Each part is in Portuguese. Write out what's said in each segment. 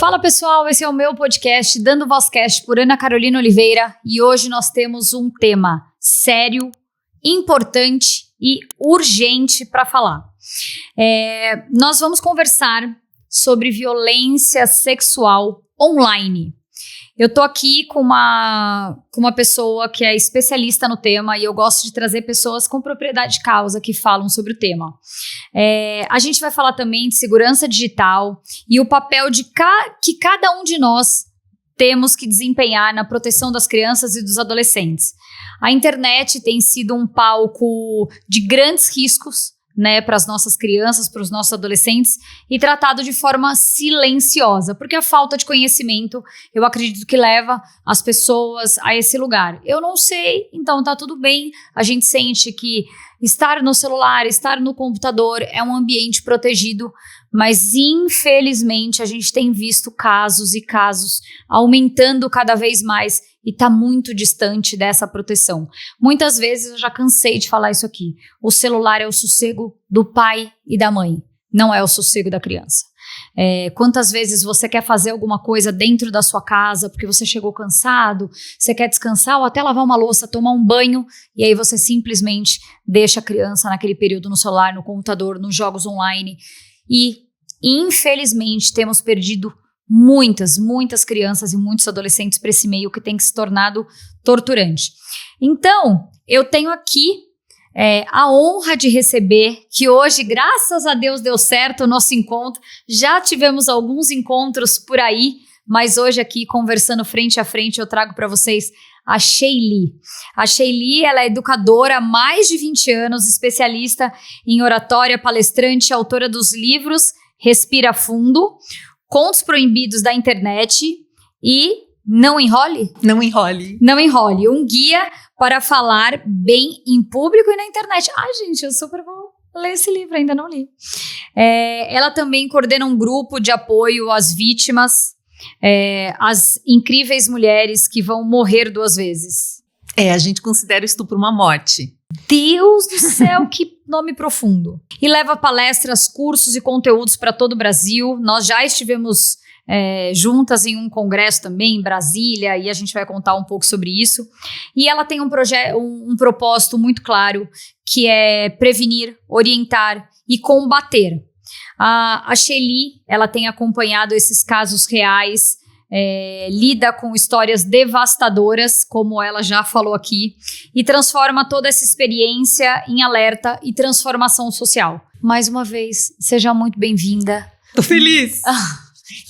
Fala pessoal, esse é o meu podcast Dando Vozcast por Ana Carolina Oliveira e hoje nós temos um tema sério, importante e urgente para falar. Nós vamos conversar sobre violência sexual online. Eu tô aqui com uma pessoa que é especialista no tema e eu gosto de trazer pessoas com propriedade de causa que falam sobre o tema. A gente vai falar também de segurança digital e o papel que cada um de nós temos que desempenhar na proteção das crianças e dos adolescentes. A internet tem sido um palco de grandes riscos, né, para as nossas crianças, para os nossos adolescentes e tratado de forma silenciosa, porque a falta de conhecimento, eu acredito que leva as pessoas a esse lugar. Eu não sei, então tá tudo bem, a gente sente que estar no celular, estar no computador é um ambiente protegido, mas infelizmente a gente tem visto casos e casos aumentando cada vez mais e está muito distante dessa proteção. Muitas vezes eu já cansei de falar isso aqui. O celular é o sossego do pai e da mãe, não é o sossego da criança. Quantas vezes você quer fazer alguma coisa dentro da sua casa porque você chegou cansado, você quer descansar ou até lavar uma louça, tomar um banho e aí você simplesmente deixa a criança naquele período no celular, no computador, nos jogos online e infelizmente temos perdido muitas crianças e muitos adolescentes para esse meio que tem se tornado torturante. Então, eu tenho aqui a honra de receber, que hoje, graças a Deus, deu certo o nosso encontro. Já tivemos alguns encontros por aí, mas hoje aqui, conversando frente a frente, eu trago para vocês a Sheili. A Sheili, ela é educadora há mais de 20 anos, especialista em oratória, palestrante, autora dos livros Respira Fundo, Contos Proibidos da Internet e Não Enrole? Não Enrole. Não Enrole, um guia para falar bem em público e na internet. Ai, gente, eu super vou ler esse livro, ainda não li. Ela também coordena um grupo de apoio às vítimas, às incríveis mulheres que vão morrer 2 vezes. A gente considera o estupro uma morte. Deus do céu, que nome profundo. E leva palestras, cursos e conteúdos para todo o Brasil. Nós já estivemos juntas em um congresso também em Brasília e a gente vai contar um pouco sobre isso. E ela tem um propósito muito claro, que é prevenir, orientar e combater. A Sheili, ela tem acompanhado esses casos reais, lida com histórias devastadoras, como ela já falou aqui, e transforma toda essa experiência em alerta e transformação social. Mais uma vez, seja muito bem-vinda. Tô feliz!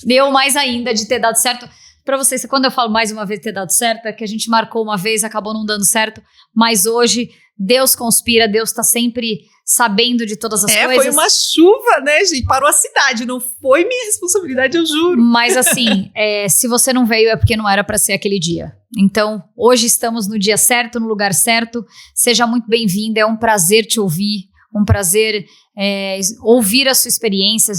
Deu mais ainda de ter dado certo. Para vocês, quando eu falo mais uma vez ter dado certo, é que a gente marcou uma vez, acabou não dando certo, mas hoje Deus conspira, Deus está sempre sabendo de todas as coisas. Foi uma chuva, né, gente? Parou a cidade, não foi minha responsabilidade, eu juro. Mas assim, se você não veio é porque não era para ser aquele dia. Então, hoje estamos no dia certo, no lugar certo. Seja muito bem-vinda, é um prazer te ouvir, um prazer ouvir a sua experiência.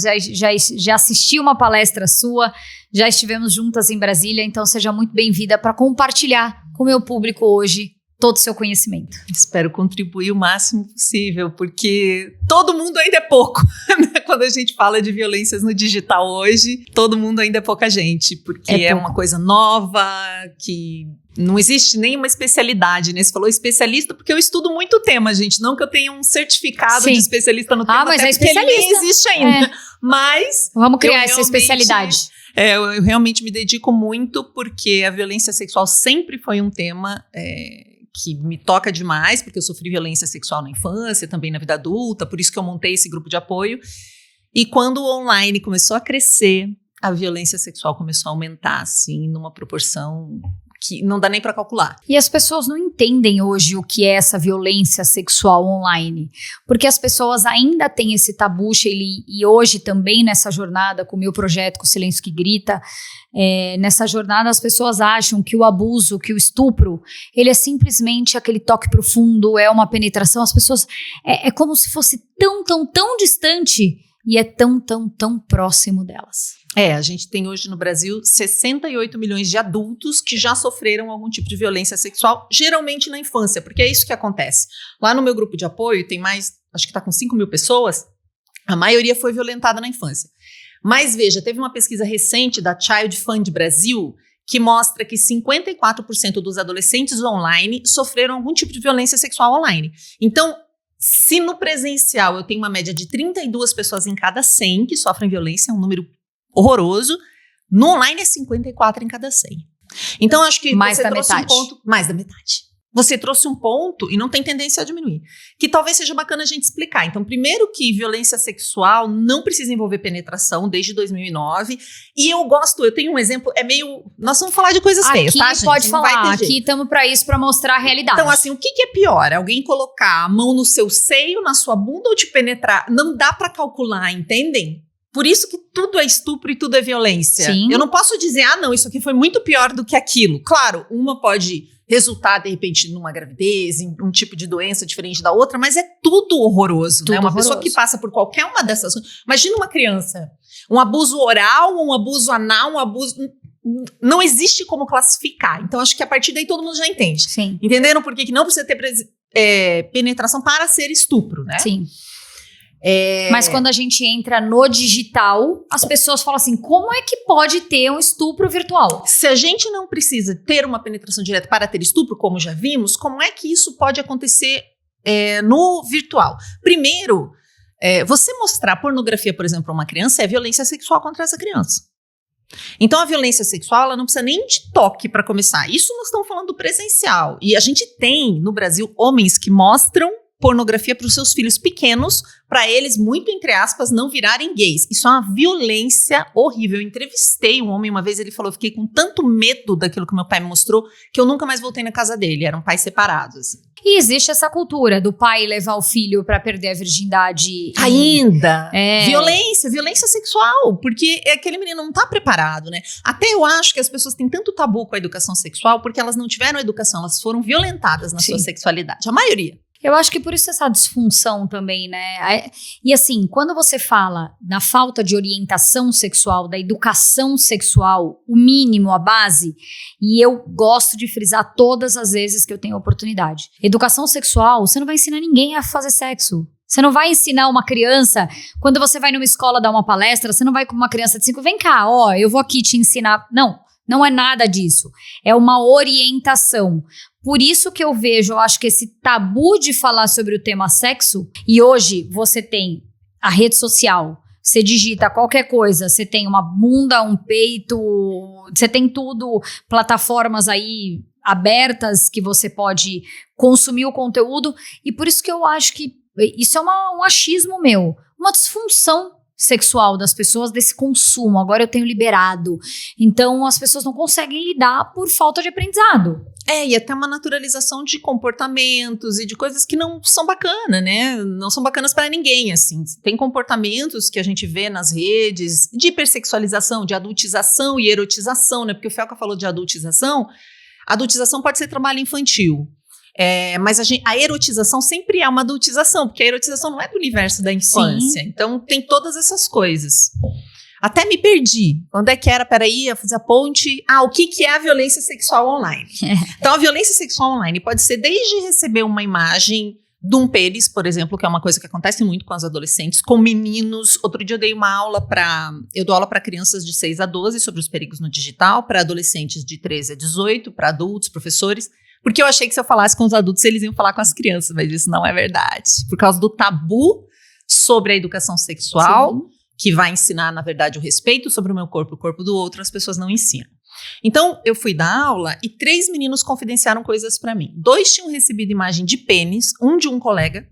Já assisti uma palestra sua, já estivemos juntas em Brasília, então seja muito bem-vinda para compartilhar com o meu público hoje todo o seu conhecimento. Espero contribuir o máximo possível, porque todo mundo ainda é pouco. Quando a gente fala de violências no digital hoje, todo mundo ainda é pouca gente, porque é uma coisa nova, que não existe nenhuma especialidade, né? Você falou especialista, porque eu estudo muito o tema, gente. Não que eu tenha um certificado de especialista no tema, mas até porque ele nem existe ainda. Mas vamos criar essa especialidade. Eu realmente me dedico muito, porque a violência sexual sempre foi um tema que me toca demais, porque eu sofri violência sexual na infância, também na vida adulta, por isso que eu montei esse grupo de apoio. E quando o online começou a crescer, a violência sexual começou a aumentar, assim, numa proporção que não dá nem para calcular. E as pessoas não entendem hoje o que é essa violência sexual online, porque as pessoas ainda têm esse tabu, Sheili, e hoje também nessa jornada com o meu projeto, com o Silêncio que Grita, nessa jornada as pessoas acham que o abuso, que o estupro, ele é simplesmente aquele toque profundo, é uma penetração, as pessoas, é como se fosse tão distante e é tão próximo delas. A gente tem hoje no Brasil 68 milhões de adultos que já sofreram algum tipo de violência sexual, geralmente na infância, porque é isso que acontece. Lá no meu grupo de apoio tem mais, acho que está com 5 mil pessoas, a maioria foi violentada na infância. Mas veja, teve uma pesquisa recente da Child Fund Brasil que mostra que 54% dos adolescentes online sofreram algum tipo de violência sexual online. Então, se no presencial eu tenho uma média de 32 pessoas em cada 100 que sofrem violência, é um número horroroso, no online é 54 em cada 100. Então, acho que mais você da trouxe metade. um ponto... Mais da metade. Você trouxe um ponto, e não tem tendência a diminuir, que talvez seja bacana a gente explicar. Então, primeiro que violência sexual não precisa envolver penetração desde 2009. E eu tenho um exemplo, nós vamos falar de coisas feias, tá, gente? Pode não vai falar, ter jeito. aqui estamos para isso, para mostrar a realidade. Então, assim, o que é pior? Alguém colocar a mão no seu seio, na sua bunda ou te penetrar? Não dá pra calcular, entendem? Por isso que tudo é estupro e tudo é violência. Sim. Eu não posso dizer, não, isso aqui foi muito pior do que aquilo. Claro, uma pode resultar, de repente, numa gravidez, em um tipo de doença diferente da outra, mas é tudo horroroso, né? Uma pessoa que passa por qualquer uma dessas coisas. Imagina uma criança, um abuso oral, um abuso anal, um abuso... Não existe como classificar. Então, acho que a partir daí todo mundo já entende. Sim. Entenderam por que não precisa ter penetração para ser estupro, né? Sim. Mas quando a gente entra no digital, as pessoas falam assim, como é que pode ter um estupro virtual? Se a gente não precisa ter uma penetração direta para ter estupro, como já vimos, como é que isso pode acontecer no virtual? Primeiro, você mostrar pornografia, por exemplo, para uma criança é violência sexual contra essa criança. Então, a violência sexual, ela não precisa nem de toque para começar. Isso nós estamos falando do presencial. E a gente tem, no Brasil, homens que mostram pornografia para os seus filhos pequenos, para eles, muito entre aspas, não virarem gays. Isso é uma violência horrível. Eu entrevistei um homem uma vez, ele falou, eu fiquei com tanto medo daquilo que meu pai me mostrou, que eu nunca mais voltei na casa dele. Eram pais separados, assim. E existe essa cultura do pai levar o filho para perder a virgindade. Ainda! Violência sexual, porque aquele menino não tá preparado, né? Até eu acho que as pessoas têm tanto tabu com a educação sexual, porque elas não tiveram educação, elas foram violentadas na sua sexualidade. A maioria. Eu acho que por isso essa disfunção também, né? E assim, quando você fala na falta de orientação sexual, da educação sexual, o mínimo, a base, e eu gosto de frisar todas as vezes que eu tenho oportunidade. Educação sexual, você não vai ensinar ninguém a fazer sexo. Você não vai ensinar uma criança, quando você vai numa escola dar uma palestra, você não vai com uma criança de 5, vem cá, eu vou aqui te ensinar. Não é nada disso. É uma orientação. Por isso que eu acho que esse tabu de falar sobre o tema sexo, e hoje você tem a rede social, você digita qualquer coisa, você tem uma bunda, um peito, você tem tudo, plataformas aí abertas que você pode consumir o conteúdo, e por isso que eu acho que isso é um achismo meu, uma disfunção sexual das pessoas, desse consumo. Agora eu tenho liberado. Então as pessoas não conseguem lidar por falta de aprendizado. E até uma naturalização de comportamentos e de coisas que não são bacanas, né? Não são bacanas para ninguém, assim. Tem comportamentos que a gente vê nas redes de hipersexualização, de adultização e erotização, né? Porque o Felca falou de adultização. Adultização pode ser trabalho infantil. Mas a erotização sempre é uma adultização, porque a erotização não é do universo da infância. Sim. Então tem todas essas coisas. Até me perdi. Onde é que era? Peraí, eu fiz a ponte. O que é a violência sexual online? Então a violência sexual online pode ser desde receber uma imagem de um pênis, por exemplo, que é uma coisa que acontece muito com as adolescentes, com meninos. Outro dia eu dei uma aula eu dou aula para crianças de 6 a 12 sobre os perigos no digital, para adolescentes de 13 a 18, para adultos, professores. Porque eu achei que se eu falasse com os adultos, eles iam falar com as crianças, mas isso não é verdade. Por causa do tabu sobre a educação sexual, que vai ensinar, na verdade, o respeito sobre o meu corpo e o corpo do outro, as pessoas não ensinam. Então, eu fui dar aula e 3 meninos confidenciaram coisas pra mim. 2 tinham recebido imagem de pênis, um de um colega,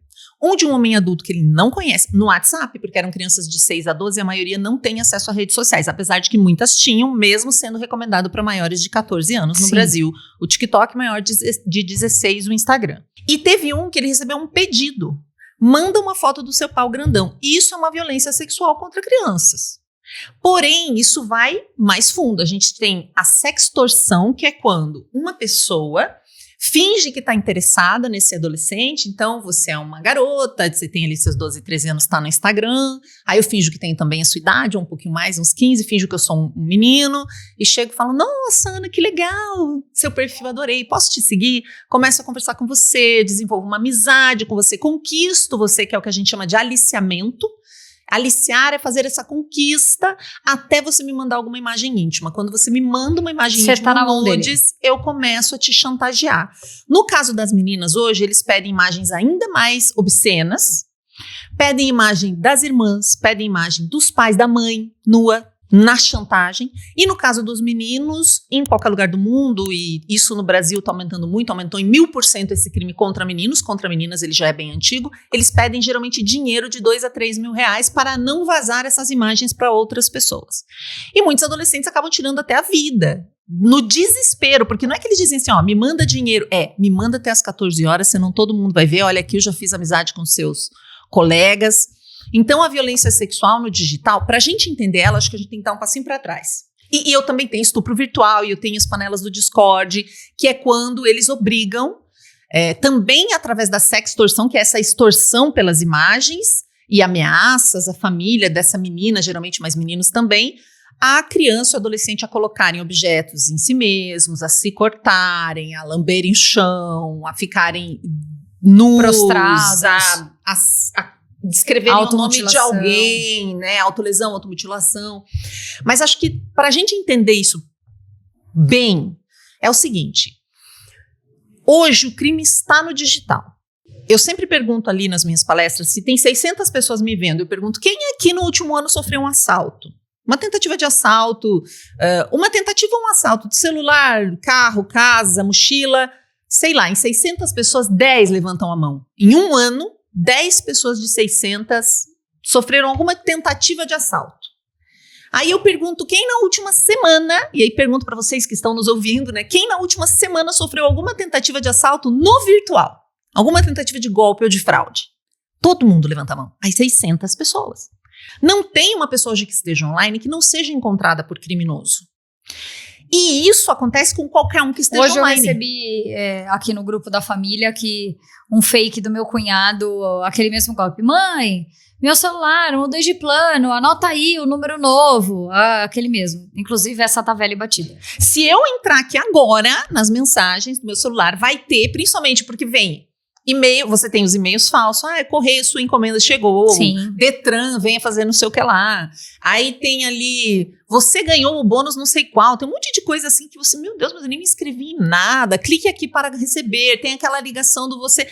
um de um homem adulto que ele não conhece, no WhatsApp, porque eram crianças de 6 a 12 e a maioria não tem acesso a redes sociais, apesar de que muitas tinham, mesmo sendo recomendado para maiores de 14 anos no Brasil. O TikTok maior de 16, o Instagram. E teve um que ele recebeu um pedido. Manda uma foto do seu pau grandão. Isso é uma violência sexual contra crianças. Porém, isso vai mais fundo. A gente tem a sextorção, que é quando uma pessoa finge que está interessada nesse adolescente. Então, você é uma garota, você tem ali seus 12, 13 anos, está no Instagram. Aí eu finjo que tenho também a sua idade, ou um pouquinho mais, uns 15, finjo que eu sou um menino. E chego e falo, nossa, Ana, que legal, seu perfil adorei, posso te seguir? Começo a conversar com você, desenvolvo uma amizade com você, conquisto você, que é o que a gente chama de aliciamento. Aliciar é fazer essa conquista até você me mandar alguma imagem íntima. Quando você me manda uma imagem Você íntima, tá na mão nudes, eu começo a te chantagear. No caso das meninas hoje, eles pedem imagens ainda mais obscenas, pedem imagem das irmãs, pedem imagem dos pais, da mãe, nua, na chantagem. E no caso dos meninos, em qualquer lugar do mundo, e isso no Brasil está aumentando muito, aumentou em 1000% esse crime contra meninos, contra meninas ele já é bem antigo, eles pedem geralmente dinheiro de 2 a 3 mil reais para não vazar essas imagens para outras pessoas. E muitos adolescentes acabam tirando até a vida, no desespero, porque não é que eles dizem assim, ó, me manda dinheiro, me manda até as 14 horas, senão todo mundo vai ver, olha aqui, eu já fiz amizade com seus colegas. Então, a violência sexual no digital, para a gente entender ela, acho que a gente tem que dar um passinho para trás. E eu também tenho estupro virtual, e eu tenho as panelas do Discord, que é quando eles obrigam, também através da sextorção, que é essa extorsão pelas imagens e ameaças à família dessa menina, geralmente mais meninos também, a criança e o adolescente a colocarem objetos em si mesmos, a se cortarem, a lamberem o chão, a ficarem nus, prostrados, a descreverem o nome de alguém, né? Autolesão, automutilação. Mas acho que para a gente entender isso bem, é o seguinte: hoje o crime está no digital. Eu sempre pergunto ali nas minhas palestras, se tem 600 pessoas me vendo, eu pergunto, quem aqui no último ano sofreu um assalto? Uma tentativa de assalto, um assalto de celular, carro, casa, mochila, sei lá, em 600 pessoas, 10 levantam a mão. Em um ano, 10 pessoas de 600 sofreram alguma tentativa de assalto. Aí eu pergunto quem na última semana, e aí pergunto para vocês que estão nos ouvindo, né? Quem na última semana sofreu alguma tentativa de assalto no virtual? Alguma tentativa de golpe ou de fraude? Todo mundo levanta a mão. Aí 600 pessoas. Não tem uma pessoa hoje que esteja online que não seja encontrada por criminoso. E isso acontece com qualquer um que esteja online. Hoje eu recebi aqui no grupo da família que um fake do meu cunhado, aquele mesmo golpe. Mãe, meu celular, mudei de plano, anota aí o número novo. Aquele mesmo. Inclusive, essa tá velha e batida. Se eu entrar aqui agora nas mensagens do meu celular, vai ter, principalmente porque vem e-mail, você tem os e-mails falsos, correio, sua encomenda chegou, Sim. Detran, venha fazer não sei o que lá. Aí tem ali, você ganhou o bônus não sei qual, tem um monte de coisa assim que você, meu Deus, mas eu nem me inscrevi em nada, clique aqui para receber, tem aquela ligação do você,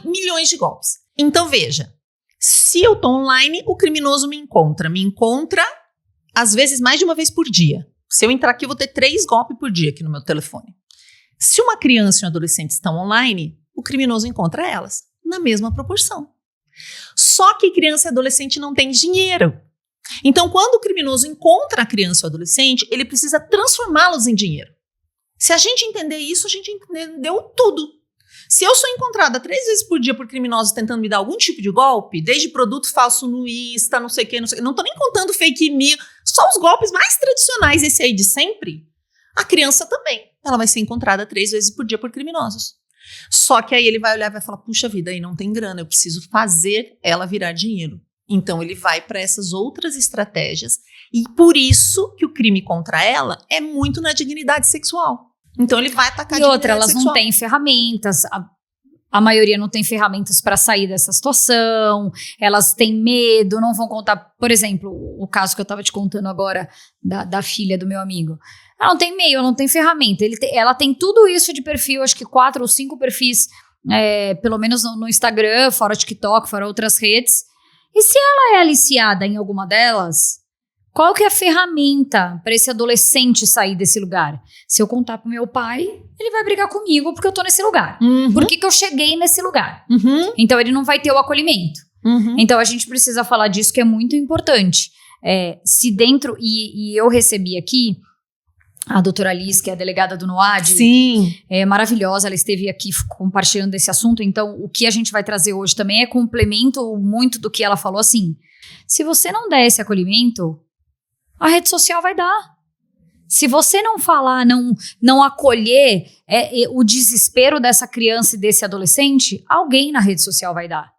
milhões de golpes. Então veja, se eu tô online, o criminoso me encontra às vezes mais de uma vez por dia. Se eu entrar aqui, eu vou ter 3 golpes por dia aqui no meu telefone. Se uma criança e um adolescente estão online, o criminoso encontra elas, na mesma proporção. Só que criança e adolescente não tem dinheiro. Então, quando o criminoso encontra a criança ou adolescente, ele precisa transformá-los em dinheiro. Se a gente entender isso, a gente entendeu tudo. Se eu sou encontrada 3 vezes por dia por criminosos tentando me dar algum tipo de golpe, desde produto falso no Insta, não sei o que, não tô nem contando fake news, só os golpes mais tradicionais, esse aí de sempre, a criança também, ela vai ser encontrada 3 vezes por dia por criminosos. Só que aí ele vai olhar e vai falar, puxa vida, aí não tem grana, eu preciso fazer ela virar dinheiro. Então ele vai para essas outras estratégias e por isso que o crime contra ela é muito na dignidade sexual. Então ele vai atacar a dignidade sexual. E outra, elas não têm ferramentas, a maioria não tem ferramentas para sair dessa situação, elas têm medo, não vão contar, por exemplo, o caso que eu estava te contando agora da filha do meu amigo. Ela não tem e-mail, ela não tem ferramenta. Ela tem tudo isso de perfil, acho que 4 ou 5 perfis, pelo menos no Instagram, fora TikTok, fora outras redes. E se ela é aliciada em alguma delas, qual que é a ferramenta para esse adolescente sair desse lugar? Se eu contar pro meu pai, ele vai brigar comigo porque eu tô nesse lugar. Uhum. Por que eu cheguei nesse lugar? Uhum. Então ele não vai ter o acolhimento. Uhum. Então a gente precisa falar disso, que é muito importante. Se dentro, e eu recebi aqui a doutora Liz, que é a delegada do NOAD. Sim. É maravilhosa, ela esteve aqui compartilhando esse assunto, então o que a gente vai trazer hoje também é complemento muito do que ela falou, assim, se você não der esse acolhimento, a rede social vai dar. Se você não falar, não acolher o desespero dessa criança e desse adolescente, alguém na rede social vai dar.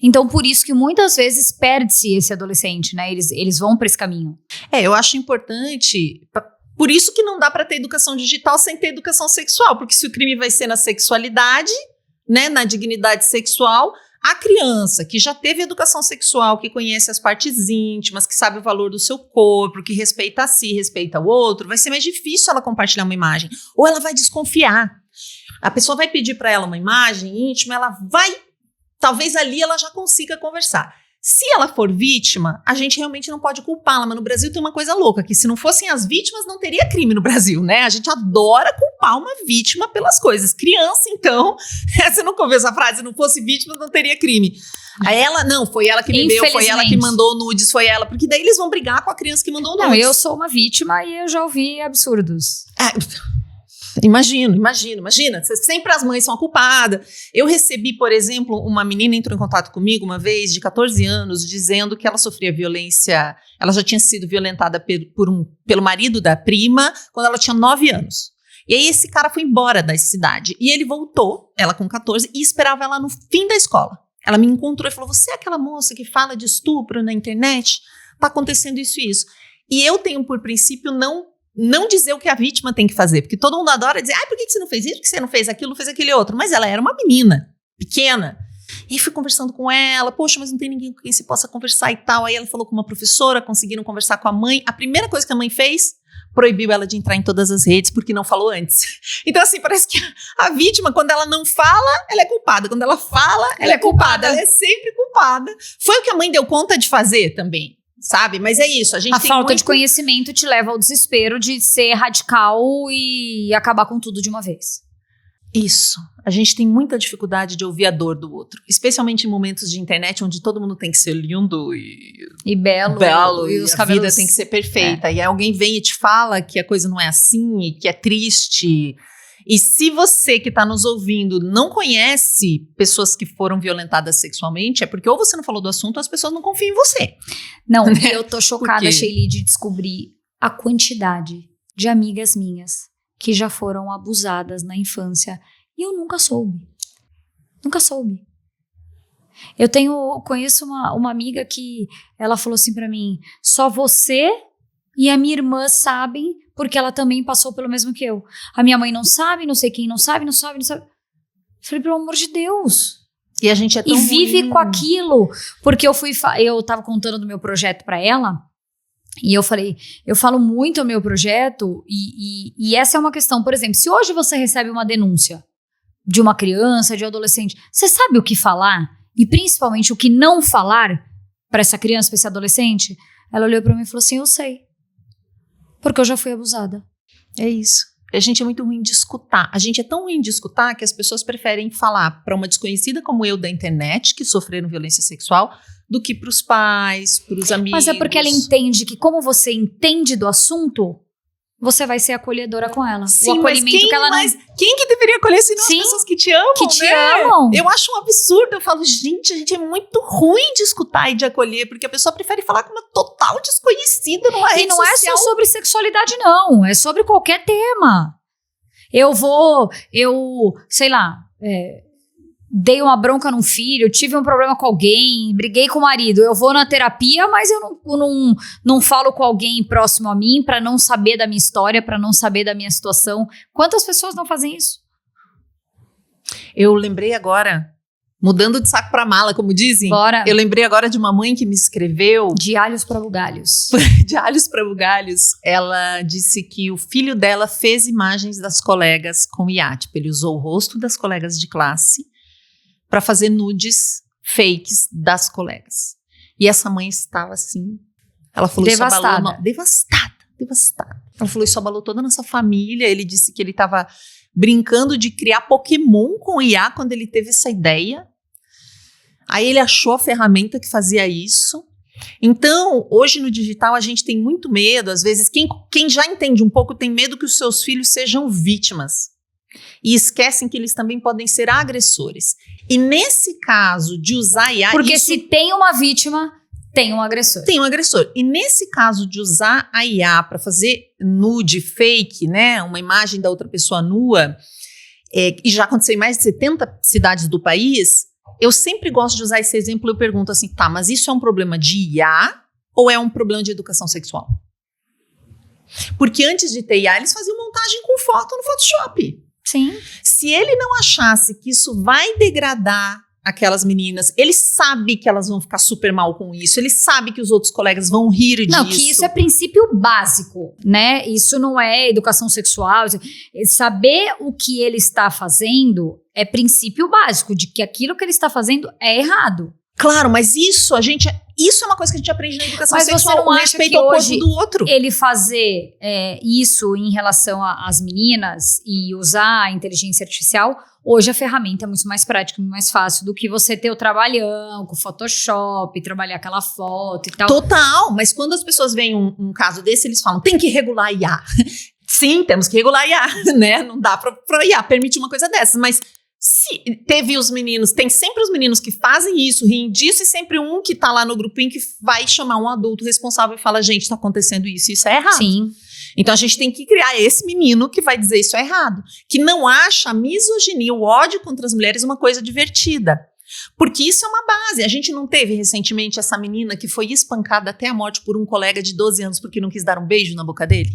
Então, por isso que muitas vezes perde-se esse adolescente, né? Eles vão para esse caminho. Eu acho importante... Por isso que não dá para ter educação digital sem ter educação sexual, porque se o crime vai ser na sexualidade, né, na dignidade sexual, A criança que já teve educação sexual, que conhece as partes íntimas, que sabe o valor do seu corpo, que respeita a si, respeita o outro, vai ser mais difícil ela compartilhar uma imagem. Ou ela vai desconfiar. A pessoa vai pedir para ela uma imagem íntima, ela vai... Talvez ali ela já consiga conversar. Se ela for vítima, a gente realmente não pode culpá-la, mas no Brasil tem uma coisa louca, que se não fossem as vítimas, não teria crime no Brasil, né? A gente adora culpar uma vítima pelas coisas. Criança, então, você nunca ouviu essa frase, se não fosse vítima, não teria crime. Aí ela, não, foi ela que bebeu, foi ela que mandou nudes, foi ela, porque daí eles vão brigar com a criança que mandou nudes. Não, eu sou uma vítima e eu já ouvi absurdos. Imagina, sempre as mães são a culpada. Eu recebi, por exemplo, uma menina entrou em contato comigo uma vez, de 14 anos, dizendo que ela sofria violência, ela já tinha sido violentada pelo marido da prima, quando ela tinha 9 anos. E aí esse cara foi embora da cidade, e ele voltou, ela com 14, e esperava ela no fim da escola. Ela me encontrou e falou, você é aquela moça que fala de estupro na internet? Tá acontecendo isso e isso. E eu tenho por princípio não dizer o que a vítima tem que fazer, porque todo mundo adora dizer, por que você não fez isso, por que você não fez aquilo, não fez aquele outro, mas ela era uma menina, pequena, e aí fui conversando com ela, poxa, mas não tem ninguém com quem se possa conversar e tal, aí ela falou com uma professora, conseguiram conversar com a mãe, a primeira coisa que a mãe fez, proibiu ela de entrar em todas as redes, porque não falou antes. Então assim, parece que a vítima, quando ela não fala, ela é culpada, quando ela fala, ela é culpada, ela é sempre culpada. Foi o que a mãe deu conta de fazer também. Sabe? Mas é isso. A falta de conhecimento te leva ao desespero de ser radical e acabar com tudo de uma vez. Isso. A gente tem muita dificuldade de ouvir a dor do outro. Especialmente em momentos de internet onde todo mundo tem que ser lindo e belo e os cabelos... vida tem que ser perfeita. E aí alguém vem e te fala que a coisa não é assim e que é triste. E se você que está nos ouvindo não conhece pessoas que foram violentadas sexualmente, é porque ou você não falou do assunto ou as pessoas não confiam em você. Não, eu tô chocada, Sheili, de descobrir a quantidade de amigas minhas que já foram abusadas na infância e eu nunca soube. Nunca soube. Eu conheço uma amiga que ela falou assim pra mim, só você e a minha irmã sabem, porque ela também passou pelo mesmo que eu. A minha mãe não sabe, não sei quem não sabe. Falei, pelo amor de Deus. E a gente é tão vive com aquilo. Porque eu tava contando do meu projeto pra ela, e eu falei, eu falo muito o meu projeto, e essa é uma questão, por exemplo, se hoje você recebe uma denúncia de uma criança, de um adolescente, você sabe o que falar? E principalmente o que não falar pra essa criança, pra esse adolescente? Ela olhou pra mim e falou assim, eu sei. Porque eu já fui abusada. É isso. A gente é muito ruim de escutar. A gente é tão ruim de escutar que as pessoas preferem falar para uma desconhecida como eu da internet, que sofreram violência sexual, do que para os pais, para os amigos. Mas é porque ela entende que como você entende do assunto, você vai ser acolhedora com ela. Sim, o acolhimento que ela não... Mas quem que deveria acolher se não as pessoas que te amam, que te amam. Eu acho um absurdo. Eu falo, gente, a gente é muito ruim de escutar e de acolher, porque a pessoa prefere falar com uma total desconhecida numa rede social. E não é só sobre sexualidade, não. É sobre qualquer tema. Sei lá... dei uma bronca num filho, tive um problema com alguém, briguei com o marido, eu vou na terapia, mas eu não falo com alguém próximo a mim pra não saber da minha história, pra não saber da minha situação. Quantas pessoas não fazem isso? Eu lembrei agora, mudando de saco pra mala, como dizem. Bora. Eu lembrei agora de uma mãe que me escreveu... De alhos pra bugalhos. De alhos pra bugalhos. Ela disse que o filho dela fez imagens das colegas com IA. Tipo, ele usou o rosto das colegas de classe para fazer nudes fakes das colegas. E essa mãe estava assim, ela falou, devastada. Isso abalou, devastada. Ela falou, isso abalou toda a nossa família. Ele disse que ele estava brincando de criar Pokémon com IA quando ele teve essa ideia. Aí ele achou a ferramenta que fazia isso. Então, hoje no digital a gente tem muito medo, às vezes, quem já entende um pouco tem medo que os seus filhos sejam vítimas. E esquecem que eles também podem ser agressores. E nesse caso de usar IA... Porque se tem uma vítima, tem um agressor. Tem um agressor. E nesse caso de usar a IA para fazer nude fake, né, uma imagem da outra pessoa nua, e já aconteceu em mais de 70 cidades do país, eu sempre gosto de usar esse exemplo. Eu pergunto assim, tá, mas isso é um problema de IA ou é um problema de educação sexual? Porque antes de ter IA, eles faziam montagem com foto no Photoshop. Sim. Se ele não achasse que isso vai degradar aquelas meninas, ele sabe que elas vão ficar super mal com isso, ele sabe que os outros colegas vão rir disso. Não, que isso é princípio básico, né? Isso não é educação sexual. Saber o que ele está fazendo é princípio básico, de que aquilo que ele está fazendo é errado. Claro, mas isso é uma coisa que a gente aprende na educação mas sexual, você não o acha respeito que ao hoje corpo do outro. Ele fazer isso em relação às meninas e usar a inteligência artificial, hoje a ferramenta é muito mais prática, muito mais fácil do que você ter o trabalhão com Photoshop, trabalhar aquela foto e tal. Total, mas quando as pessoas veem um caso desse, eles falam, tem que regular a IA. Sim, temos que regular a IA, né? Não dá pra IA permitir uma coisa dessas, mas se teve os meninos, tem sempre os meninos que fazem isso, riem disso, e sempre um que tá lá no grupinho que vai chamar um adulto responsável e fala, gente, tá acontecendo isso é errado. Sim. Então a gente tem que criar esse menino que vai dizer isso é errado, que não acha a misoginia, o ódio contra as mulheres uma coisa divertida. Porque isso é uma base. A gente não teve recentemente essa menina que foi espancada até a morte por um colega de 12 anos porque não quis dar um beijo na boca dele?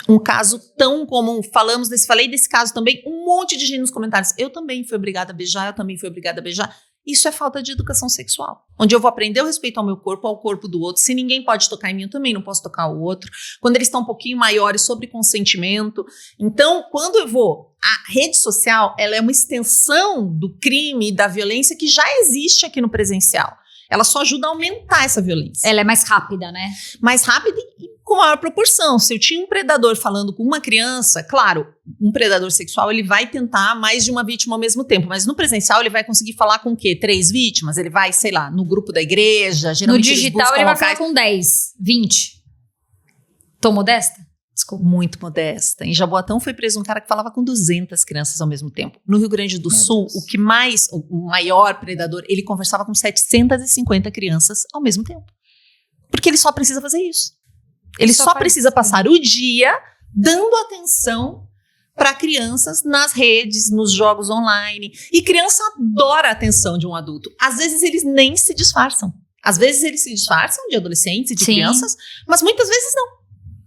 Um caso tão comum, falei desse caso também, um monte de gente nos comentários, eu também fui obrigada a beijar, isso é falta de educação sexual, onde eu vou aprender o respeito ao meu corpo, ao corpo do outro, se ninguém pode tocar em mim, eu também não posso tocar o outro, quando eles estão um pouquinho maiores, sobre consentimento. Então, quando eu vou, a rede social, ela é uma extensão do crime e da violência que já existe aqui no presencial. Ela só ajuda a aumentar essa violência. Ela é mais rápida, né? Mais rápida e com maior proporção. Se eu tinha um predador falando com uma criança, claro, um predador sexual, ele vai tentar mais de uma vítima ao mesmo tempo, mas no presencial ele vai conseguir falar com o quê? 3 vítimas? Ele vai, sei lá, no grupo da igreja, geralmente no digital ele vai falar com 10, 20. Tô modesta? Desculpa. Muito modesta. Em Jaboatão foi preso um cara que falava com 200 crianças ao mesmo tempo. No Rio Grande do Sul, o maior predador, ele conversava com 750 crianças ao mesmo tempo. Porque ele só precisa fazer isso. Ele só precisa passar o dia dando atenção para crianças nas redes, nos jogos online. E criança adora a atenção de um adulto. Às vezes eles nem se disfarçam. Às vezes eles se disfarçam de adolescentes e de crianças, mas muitas vezes não.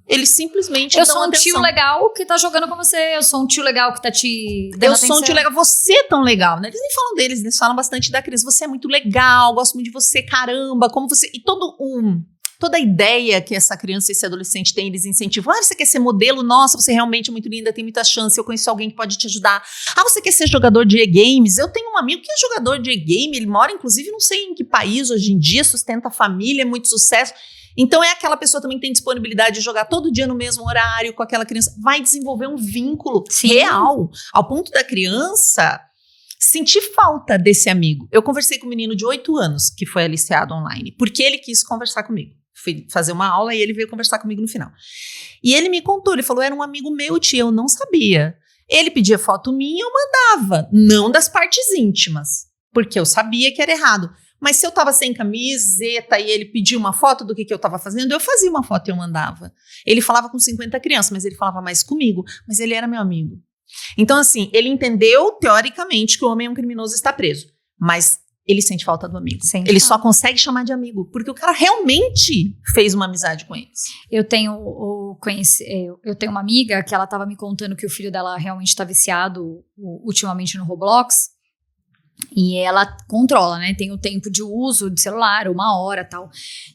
Eles simplesmente dão atenção. Eu sou um tio legal que tá jogando com você. Eu sou um tio legal que tá te dando atenção. Eu sou um tio legal. Você é tão legal, né? Eles nem falam deles, eles falam bastante da criança. Você é muito legal, gosto muito de você, caramba, como você... E toda a ideia que essa criança e esse adolescente tem, eles incentivam. Ah, você quer ser modelo? Nossa, você realmente é muito linda, tem muita chance, eu conheço alguém que pode te ajudar. Ah, você quer ser jogador de e-games? Eu tenho um amigo que é jogador de e-game, ele mora, inclusive, não sei em que país hoje em dia, sustenta a família, é muito sucesso. Então é aquela pessoa também que tem disponibilidade de jogar todo dia no mesmo horário com aquela criança. Vai desenvolver um vínculo real, ao ponto da criança sentir falta desse amigo. Eu conversei com um menino de 8 anos que foi aliciado online, porque ele quis conversar comigo. Fui fazer uma aula e ele veio conversar comigo no final. E ele me contou, ele falou, era um amigo meu, tia, eu não sabia. Ele pedia foto minha, eu mandava, não das partes íntimas, porque eu sabia que era errado. Mas se eu tava sem camiseta e ele pediu uma foto do que eu tava fazendo, eu fazia uma foto e eu mandava. Ele falava com 50 crianças, mas ele falava mais comigo. Mas ele era meu amigo. Então, assim, ele entendeu, teoricamente, que o homem é um criminoso e está preso. Mas ele sente falta do amigo. Ele só consegue chamar de amigo, porque o cara realmente fez uma amizade com eles. Eu tenho uma amiga que ela tava me contando que o filho dela realmente está viciado ultimamente no Roblox. E ela controla, né? Tem o tempo de uso de celular, 1 hora e tal.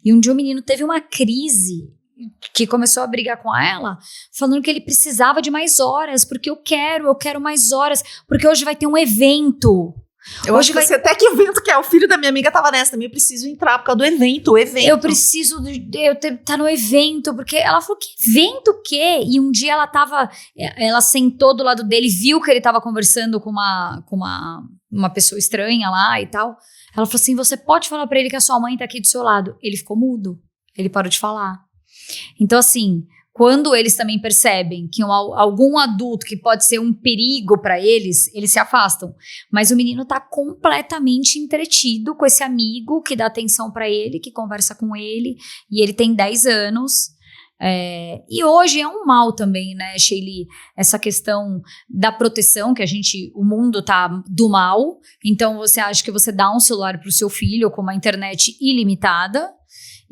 E um dia o menino teve uma crise que começou a brigar com ela, falando que ele precisava de mais horas, porque eu quero mais horas, porque hoje vai ter um evento. Eu acho que até que evento que é. O filho da minha amiga tava nessa também. Eu preciso entrar por causa do evento. Eu preciso tá no evento, porque ela falou, que evento o quê? E um dia ela sentou do lado dele, viu que ele tava conversando com uma pessoa estranha lá e tal. Ela falou assim, você pode falar pra ele que a sua mãe tá aqui do seu lado. Ele ficou mudo. Ele parou de falar. Então, assim, quando eles também percebem que algum adulto que pode ser um perigo para eles se afastam. Mas o menino tá completamente entretido com esse amigo que dá atenção para ele, que conversa com ele, e ele tem 10 anos. E hoje é um mal também, né, Sheili? Essa questão da proteção, que o mundo tá do mal. Então você acha que você dá um celular pro seu filho com uma internet ilimitada,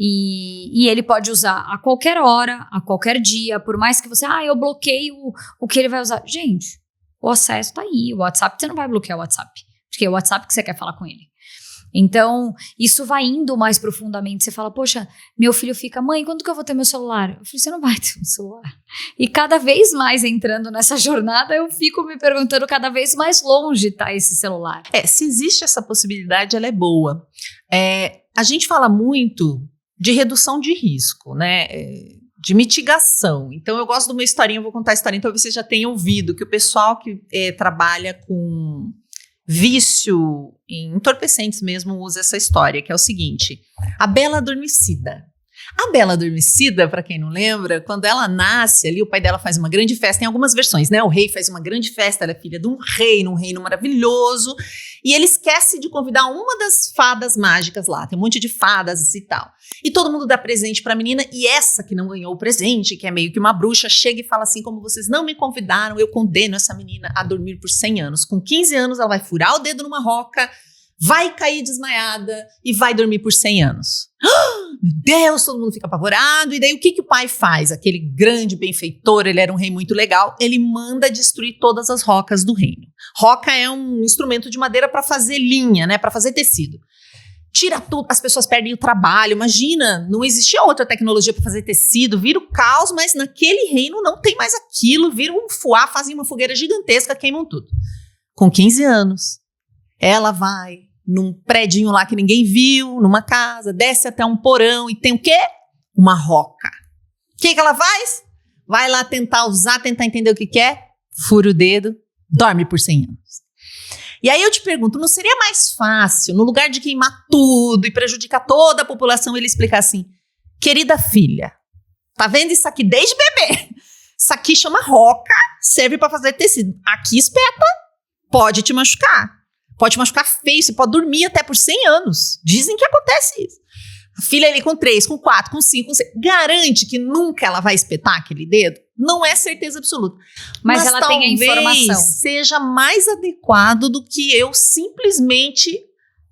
e ele pode usar a qualquer hora, a qualquer dia, por mais que você, eu bloqueio o que ele vai usar. Gente, o acesso tá aí, o WhatsApp, você não vai bloquear o WhatsApp. porque é o WhatsApp que você quer falar com ele. Então, isso vai indo mais profundamente. Você fala, poxa, meu filho fica, mãe, quando que eu vou ter meu celular? Eu falei, você não vai ter um celular. E cada vez mais entrando nessa jornada, eu fico me perguntando cada vez mais longe tá esse celular. Se existe essa possibilidade, ela é boa. A gente fala muito de redução de risco, né? De mitigação. Então, eu gosto de uma historinha, eu vou contar a historinha, talvez você já tenha ouvido, que o pessoal que trabalha com vício em entorpecentes mesmo usa essa história, que é o seguinte: a Bela Adormecida. A Bela Adormecida, para quem não lembra, quando ela nasce ali, o pai dela faz uma grande festa, tem algumas versões, né? O rei faz uma grande festa, ela é filha de um reino maravilhoso, e ele esquece de convidar uma das fadas mágicas lá, tem um monte de fadas e tal. E todo mundo dá presente pra menina, e essa que não ganhou o presente, que é meio que uma bruxa, chega e fala assim, como vocês não me convidaram, eu condeno essa menina a dormir por 100 anos. Com 15 anos, ela vai furar o dedo numa roca, vai cair desmaiada e vai dormir por 100 anos. Meu Deus, todo mundo fica apavorado. E daí o que o pai faz? Aquele grande benfeitor, ele era um rei muito legal, ele manda destruir todas as rocas do reino. Roca é um instrumento de madeira para fazer linha, né? Para fazer tecido. Tira tudo, as pessoas perdem o trabalho. Imagina, não existia outra tecnologia para fazer tecido, vira o caos, mas naquele reino não tem mais aquilo, vira um fuá, fazem uma fogueira gigantesca, queimam tudo. Com 15 anos, ela vai num predinho lá que ninguém viu, numa casa, desce até um porão e tem o quê? Uma roca. O que ela faz? Vai lá tentar usar, tentar entender o que é, fura o dedo, dorme por 100 anos. E aí eu te pergunto, não seria mais fácil, no lugar de queimar tudo e prejudicar toda a população, ele explicar assim, querida filha, tá vendo isso aqui desde bebê? Isso aqui chama roca, serve para fazer tecido. Aqui espeta, pode te machucar. Pode machucar feio, você pode dormir até por 100 anos. Dizem que acontece isso. A filha ali com 3, com 4, com 5, com 6. Garante que nunca ela vai espetar aquele dedo? Não é certeza absoluta. Mas ela tem a informação. Seja mais adequado do que eu simplesmente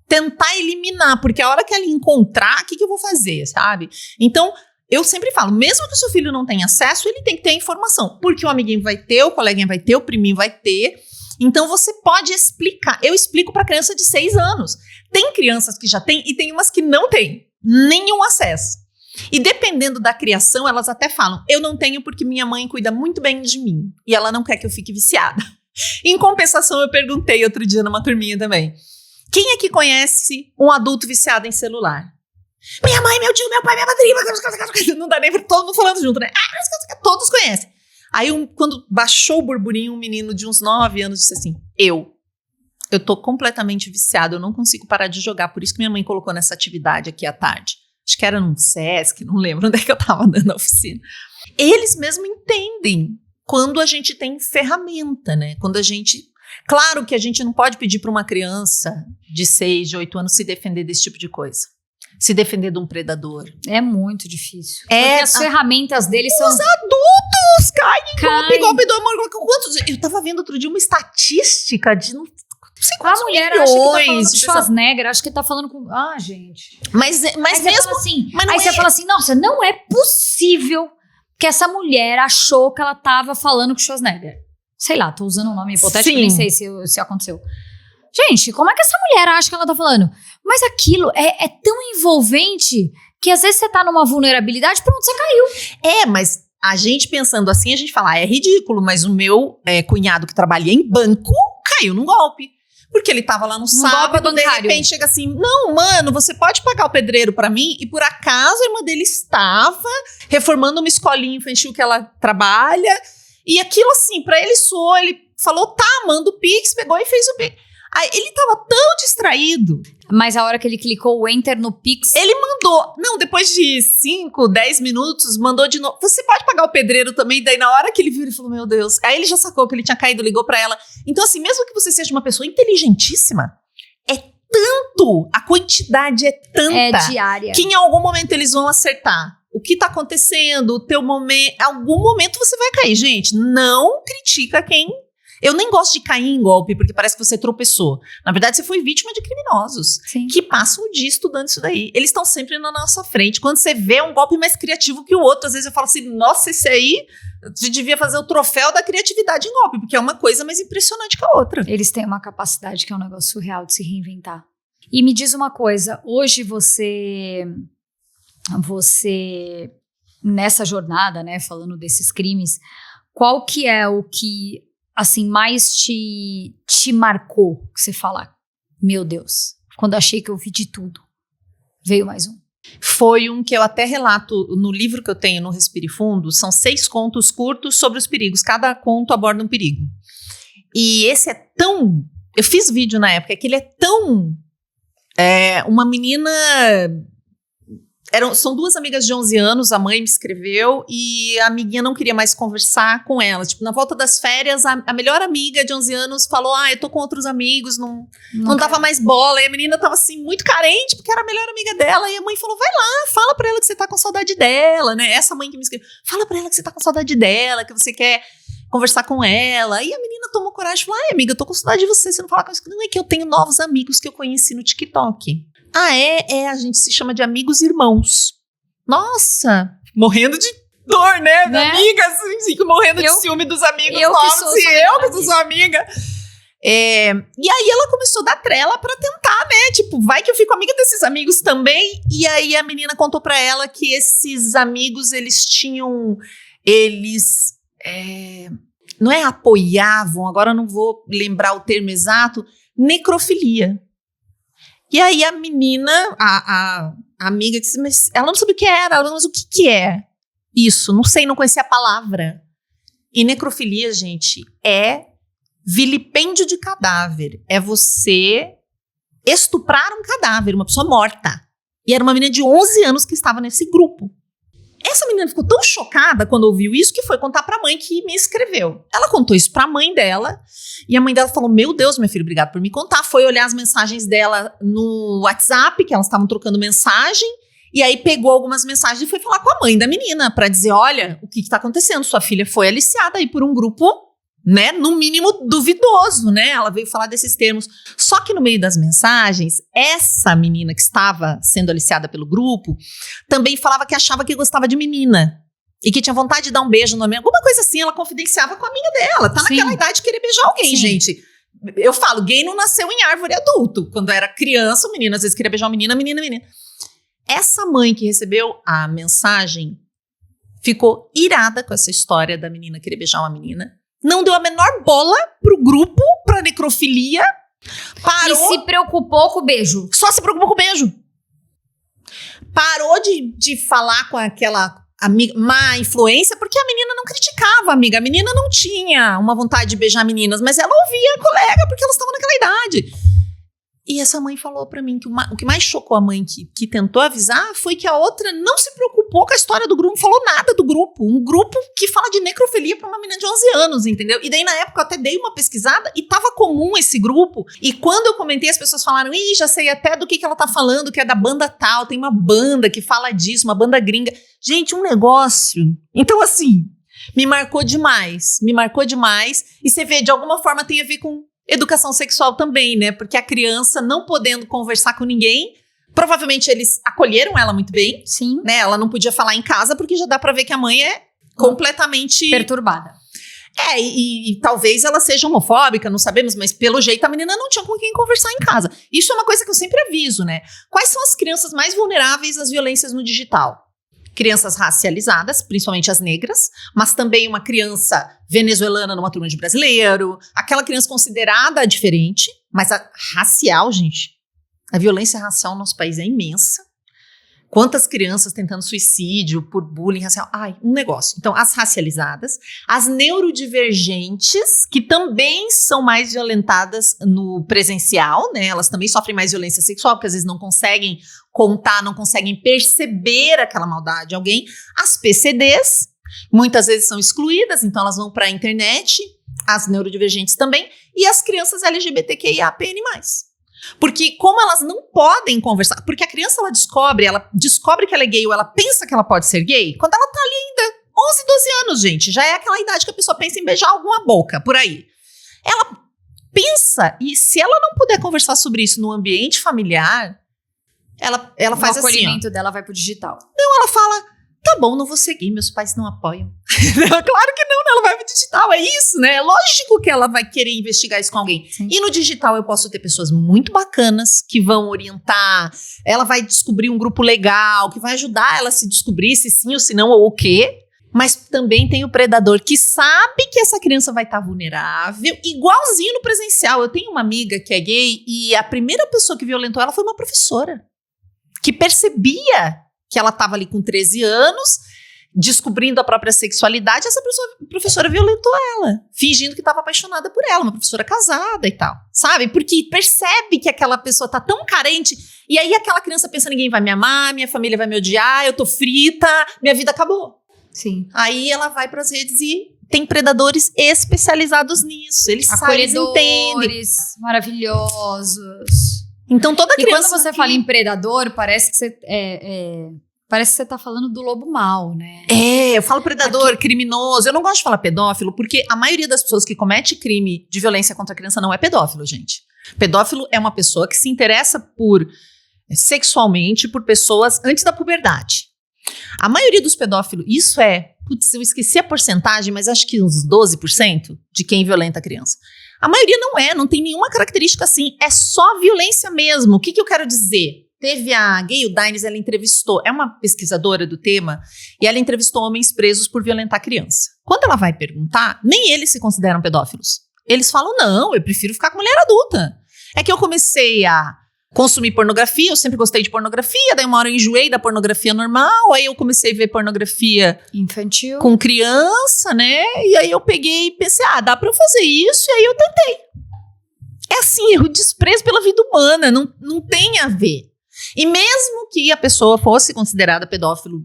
tentar eliminar. Porque a hora que ela encontrar, o que eu vou fazer, sabe? Então, eu sempre falo, mesmo que o seu filho não tenha acesso, ele tem que ter a informação. Porque o amiguinho vai ter, o coleguinha vai ter, o priminho vai ter. Então, você pode explicar. Eu explico para criança de 6 anos. Tem crianças que já têm e tem umas que não têm nenhum acesso. E dependendo da criação, elas até falam, eu não tenho porque minha mãe cuida muito bem de mim. E ela não quer que eu fique viciada. Em compensação, eu perguntei outro dia numa turminha também. Quem é que conhece um adulto viciado em celular? Minha mãe, meu tio, meu pai, minha madrinha. Não dá nem pra todo mundo falando junto, né? Todos conhecem. Aí, quando baixou o burburinho, um menino de uns 9 anos disse assim, eu tô completamente viciado, eu não consigo parar de jogar, por isso que minha mãe colocou nessa atividade aqui à tarde. Acho que era num Sesc, não lembro onde é que eu tava dando a oficina. Eles mesmo entendem quando a gente tem ferramenta, né? Quando a gente... Claro que a gente não pode pedir para uma criança de 6, de 8 anos se defender desse tipo de coisa. Se defender de um predador. É muito difícil. Porque as ferramentas deles são... Os adultos caem em golpe do amor. Eu tava vendo outro dia uma estatística de... Não sei quantos a mulher milhões acha que tá falando com Schwarzenegger, acha que tá falando com... Ah, gente. Mas aí mesmo assim, aí você fala assim, nossa, não é possível que essa mulher achou que ela tava falando com Schwarzenegger. Sei lá, tô usando um nome hipotético, nem sei se aconteceu. Gente, como é que essa mulher acha que ela tá falando? Mas aquilo é tão envolvente que às vezes você tá numa vulnerabilidade, pronto, você caiu. Mas a gente pensando assim, a gente fala, é ridículo, mas o meu cunhado que trabalha em banco caiu num golpe. Porque ele tava lá no sábado, de repente chega assim, não, mano, você pode pagar o pedreiro pra mim? E por acaso a irmã dele estava reformando uma escolinha infantil que ela trabalha. E aquilo assim, pra ele soou, ele falou, tá, manda o Pix, pegou e fez o Pix. Aí ele tava tão distraído. Mas a hora que ele clicou o Enter no Pix... Ele mandou. Não, depois de 5, 10 minutos, mandou de novo. Você pode pagar o pedreiro também? Daí na hora que ele viu, ele falou, meu Deus. Aí ele já sacou que ele tinha caído, ligou pra ela. Então assim, mesmo que você seja uma pessoa inteligentíssima, é tanto, a quantidade é tanta... É diária. Que em algum momento eles vão acertar. O que tá acontecendo, o teu momento... Em algum momento você vai cair. Gente, não critica quem... Eu nem gosto de cair em golpe, porque parece que você tropeçou. Na verdade, você foi vítima de criminosos. Sim. Que passam o dia estudando isso daí. Eles estão sempre na nossa frente. Quando você vê um golpe mais criativo que o outro, às vezes eu falo assim, nossa, esse aí Você devia fazer o troféu da criatividade em golpe, porque é uma coisa mais impressionante que a outra. Eles têm uma capacidade que é um negócio surreal de se reinventar. E me diz uma coisa, hoje você nessa jornada, né, falando desses crimes, qual que é o que, assim, mais te marcou? Que você fala, meu Deus, quando achei que eu vi de tudo, veio mais um. Foi um que eu até relato no livro que eu tenho, no Respire Fundo, são 6 contos curtos sobre os perigos, cada conto aborda um perigo. E esse é tão... Eu fiz vídeo na época, que ele é tão... uma menina... São 2 amigas de 11 anos, a mãe me escreveu e a amiguinha não queria mais conversar com ela. Tipo, na volta das férias, a melhor amiga de 11 anos falou, eu tô com outros amigos, não dava mais bola. E a menina tava assim, muito carente, porque era a melhor amiga dela. E a mãe falou, vai lá, fala pra ela que você tá com saudade dela, né? Essa mãe que me escreveu, fala pra ela que você tá com saudade dela, que você quer conversar com ela. E a menina tomou coragem e falou, amiga, eu tô com saudade de você não fala com isso. Não, é que eu tenho novos amigos que eu conheci no TikTok. A gente se chama de amigos irmãos. Nossa, morrendo de dor, né? Amigas, assim, morrendo de ciúme dos amigos novos e eu que sou sua amiga. E aí ela começou a dar trela pra tentar, né? Tipo, vai que eu fico amiga desses amigos também. E aí a menina contou pra ela que esses amigos, não é apoiavam, agora eu não vou lembrar o termo exato, necrofilia. E aí a menina, a amiga disse, mas ela não sabia o que era, ela não sabia o que é isso, não sei, não conhecia a palavra. E necrofilia, gente, é vilipêndio de cadáver, é você estuprar um cadáver, uma pessoa morta. E era uma menina de 11 anos que estava nesse grupo. Essa menina ficou tão chocada quando ouviu isso que foi contar pra mãe que me escreveu. Ela contou isso pra mãe dela e a mãe dela falou, meu Deus, minha filha, obrigada por me contar. Foi olhar as mensagens dela no WhatsApp, que elas estavam trocando mensagem, e aí pegou algumas mensagens e foi falar com a mãe da menina pra dizer, olha, o que tá acontecendo? Sua filha foi aliciada aí por um grupo, né, no mínimo duvidoso, né? Ela veio falar desses termos. Só que no meio das mensagens, essa menina que estava sendo aliciada pelo grupo também falava que achava que gostava de menina e que tinha vontade de dar um beijo no amigo. Alguma coisa assim, ela confidenciava com a amiga dela. Tá naquela idade de querer beijar alguém, gente. Eu falo, gay não nasceu em árvore adulto. Quando era criança, o menino às vezes queria beijar uma menina, menina. Essa mãe que recebeu a mensagem ficou irada com essa história da menina querer beijar uma menina. Não deu a menor bola pro grupo, pra necrofilia. Parou. E se preocupou com o beijo. Só se preocupou com o beijo. Parou de falar com aquela amiga, má influência, porque a menina não criticava a amiga. A menina não tinha uma vontade de beijar meninas, mas ela ouvia a colega porque elas estavam naquela idade. E essa mãe falou pra mim que o que mais chocou a mãe que tentou avisar foi que a outra não se preocupou com a história do grupo, não falou nada do grupo. Um grupo que fala de necrofilia pra uma menina de 11 anos, entendeu? E daí na época eu até dei uma pesquisada e tava comum esse grupo. E quando eu comentei, as pessoas falaram, já sei até do que ela tá falando, que é da banda tal, tem uma banda que fala disso, uma banda gringa. Gente, um negócio. Então assim, me marcou demais. E você vê, de alguma forma tem a ver com educação sexual também, né? Porque a criança não podendo conversar com ninguém, provavelmente eles acolheram ela muito bem. Sim. Né? Ela não podia falar em casa porque já dá pra ver que a mãe é completamente perturbada. E talvez ela seja homofóbica, não sabemos, mas pelo jeito a menina não tinha com quem conversar em casa. Isso é uma coisa que eu sempre aviso, né? Quais são as crianças mais vulneráveis às violências no digital? Crianças racializadas, principalmente as negras, mas também uma criança venezuelana numa turma de brasileiro, aquela criança considerada diferente, mas a racial, gente, a violência racial no nosso país é imensa. Quantas crianças tentando suicídio por bullying racial? Um negócio. Então, as racializadas, as neurodivergentes, que também são mais violentadas no presencial, né? Elas também sofrem mais violência sexual, porque às vezes não conseguem contar, não conseguem perceber aquela maldade de alguém. As PCDs, muitas vezes são excluídas, então elas vão para a internet, as neurodivergentes também, e as crianças LGBTQIAPN+. Porque como elas não podem conversar, porque a criança ela descobre que ela é gay ou ela pensa que ela pode ser gay, quando ela tá ali ainda 11, 12 anos, gente, já é aquela idade que a pessoa pensa em beijar alguma boca, por aí. Ela pensa, e se ela não puder conversar sobre isso no ambiente familiar, ela faz assim, o acolhimento dela vai pro digital. Não, ela fala, tá Tá bom, não vou seguir, meus pais não apoiam. Claro que não, ela vai pro digital, é isso, né? É lógico que ela vai querer investigar isso com alguém. Sim. E no digital eu posso ter pessoas muito bacanas que vão orientar, ela vai descobrir um grupo legal, que vai ajudar ela a se descobrir se sim ou se não ou o quê. Mas também tem o predador que sabe que essa criança vai estar vulnerável, igualzinho no presencial. Eu tenho uma amiga que é gay e a primeira pessoa que violentou ela foi uma professora, que percebia que ela estava ali com 13 anos, descobrindo a própria sexualidade, essa professora violentou ela, fingindo que estava apaixonada por ela, uma professora casada e tal, sabe? Porque percebe que aquela pessoa tá tão carente, e aí aquela criança pensa, ninguém vai me amar, minha família vai me odiar, eu tô frita, minha vida acabou. Sim. Aí ela vai pras redes e tem predadores especializados nisso, eles sabem, eles entendem. Maravilhosos. Então toda criança... E quando você fala em predador, parece que você... Parece que você tá falando do lobo mau, né? Eu falo predador, criminoso. Eu não gosto de falar pedófilo, porque a maioria das pessoas que comete crime de violência contra a criança não é pedófilo, gente. Pedófilo é uma pessoa que se interessa sexualmente por pessoas antes da puberdade. A maioria dos pedófilos, isso eu esqueci a porcentagem, mas acho que uns 12% de quem violenta a criança. A maioria não tem nenhuma característica assim, é só violência mesmo. O que eu quero dizer? Teve a Gayle Dines, ela entrevistou, é uma pesquisadora do tema, e ela entrevistou homens presos por violentar criança. Quando ela vai perguntar, nem eles se consideram pedófilos. Eles falam, não, eu prefiro ficar com mulher adulta. É que eu comecei a consumir pornografia, eu sempre gostei de pornografia, daí uma hora eu enjoei da pornografia normal, aí eu comecei a ver pornografia infantil com criança, né? E aí eu peguei e pensei, dá pra eu fazer isso, e aí eu tentei. É assim, o desprezo pela vida humana, não tem a ver. E mesmo que a pessoa fosse considerada pedófilo,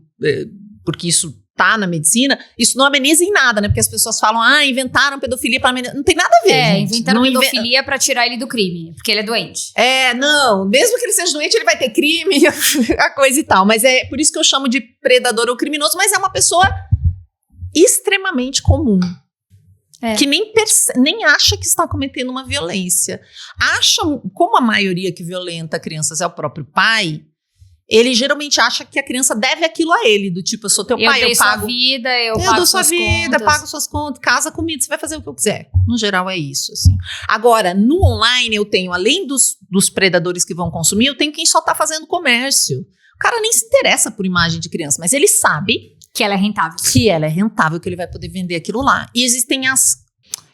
porque isso tá na medicina, isso não ameniza em nada, né? Porque as pessoas falam, inventaram pedofilia para amenizar. Não tem nada a ver, gente. Inventaram pedofilia pra tirar ele do crime, porque ele é doente. Não, mesmo que ele seja doente, ele vai ter crime, a coisa e tal. Mas é por isso que eu chamo de predador ou criminoso, mas é uma pessoa extremamente comum. Que nem acha que está cometendo uma violência. Como a maioria que violenta crianças é o próprio pai, ele geralmente acha que a criança deve aquilo a ele, do tipo, eu sou teu pai, eu pago. Eu pago suas contas. Pago suas contas, casa comigo, você vai fazer o que eu quiser. No geral é isso, assim. Agora, no online eu tenho, além dos predadores que vão consumir, eu tenho quem só tá fazendo comércio. O cara nem se interessa por imagem de criança, mas ele sabe que ela é rentável. Que ele vai poder vender aquilo lá. E existem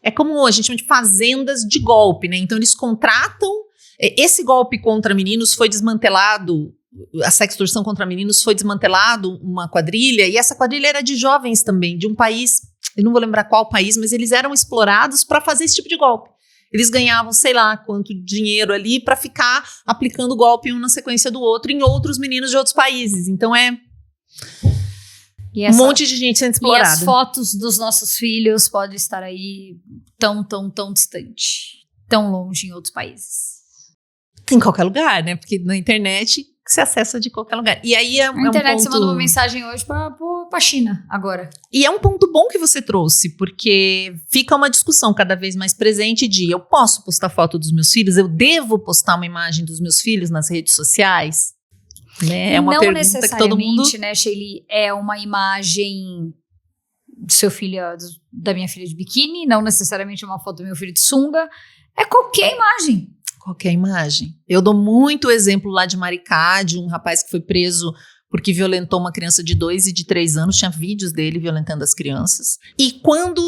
é como a gente chama de fazendas de golpe, né? Então eles contratam, esse golpe contra meninos foi desmantelado, a sextorção contra meninos foi desmantelado, uma quadrilha, e essa quadrilha era de jovens também, de um país, eu não vou lembrar qual país, mas eles eram explorados para fazer esse tipo de golpe. Eles ganhavam, sei lá, quanto dinheiro ali para ficar aplicando golpe um na sequência do outro em outros meninos de outros países. Então um monte de gente sendo explorada. E as fotos dos nossos filhos podem estar aí tão distante, tão longe em outros países. Em qualquer lugar, né? Porque na internet você acessa de qualquer lugar. E aí na internet você manda uma mensagem hoje pra China, agora. E é um ponto bom que você trouxe, porque fica uma discussão cada vez mais presente de eu posso postar foto dos meus filhos? Eu devo postar uma imagem dos meus filhos nas redes sociais? Né? É uma não pergunta necessariamente, que todo mundo... né, Sheili, é uma imagem do seu filho, da minha filha de biquíni, não necessariamente uma foto do meu filho de sunga, é qualquer imagem. Qualquer imagem. Eu dou muito exemplo lá de Maricá, de um rapaz que foi preso porque violentou uma criança de 2 e de 3 anos, tinha vídeos dele violentando as crianças. E quando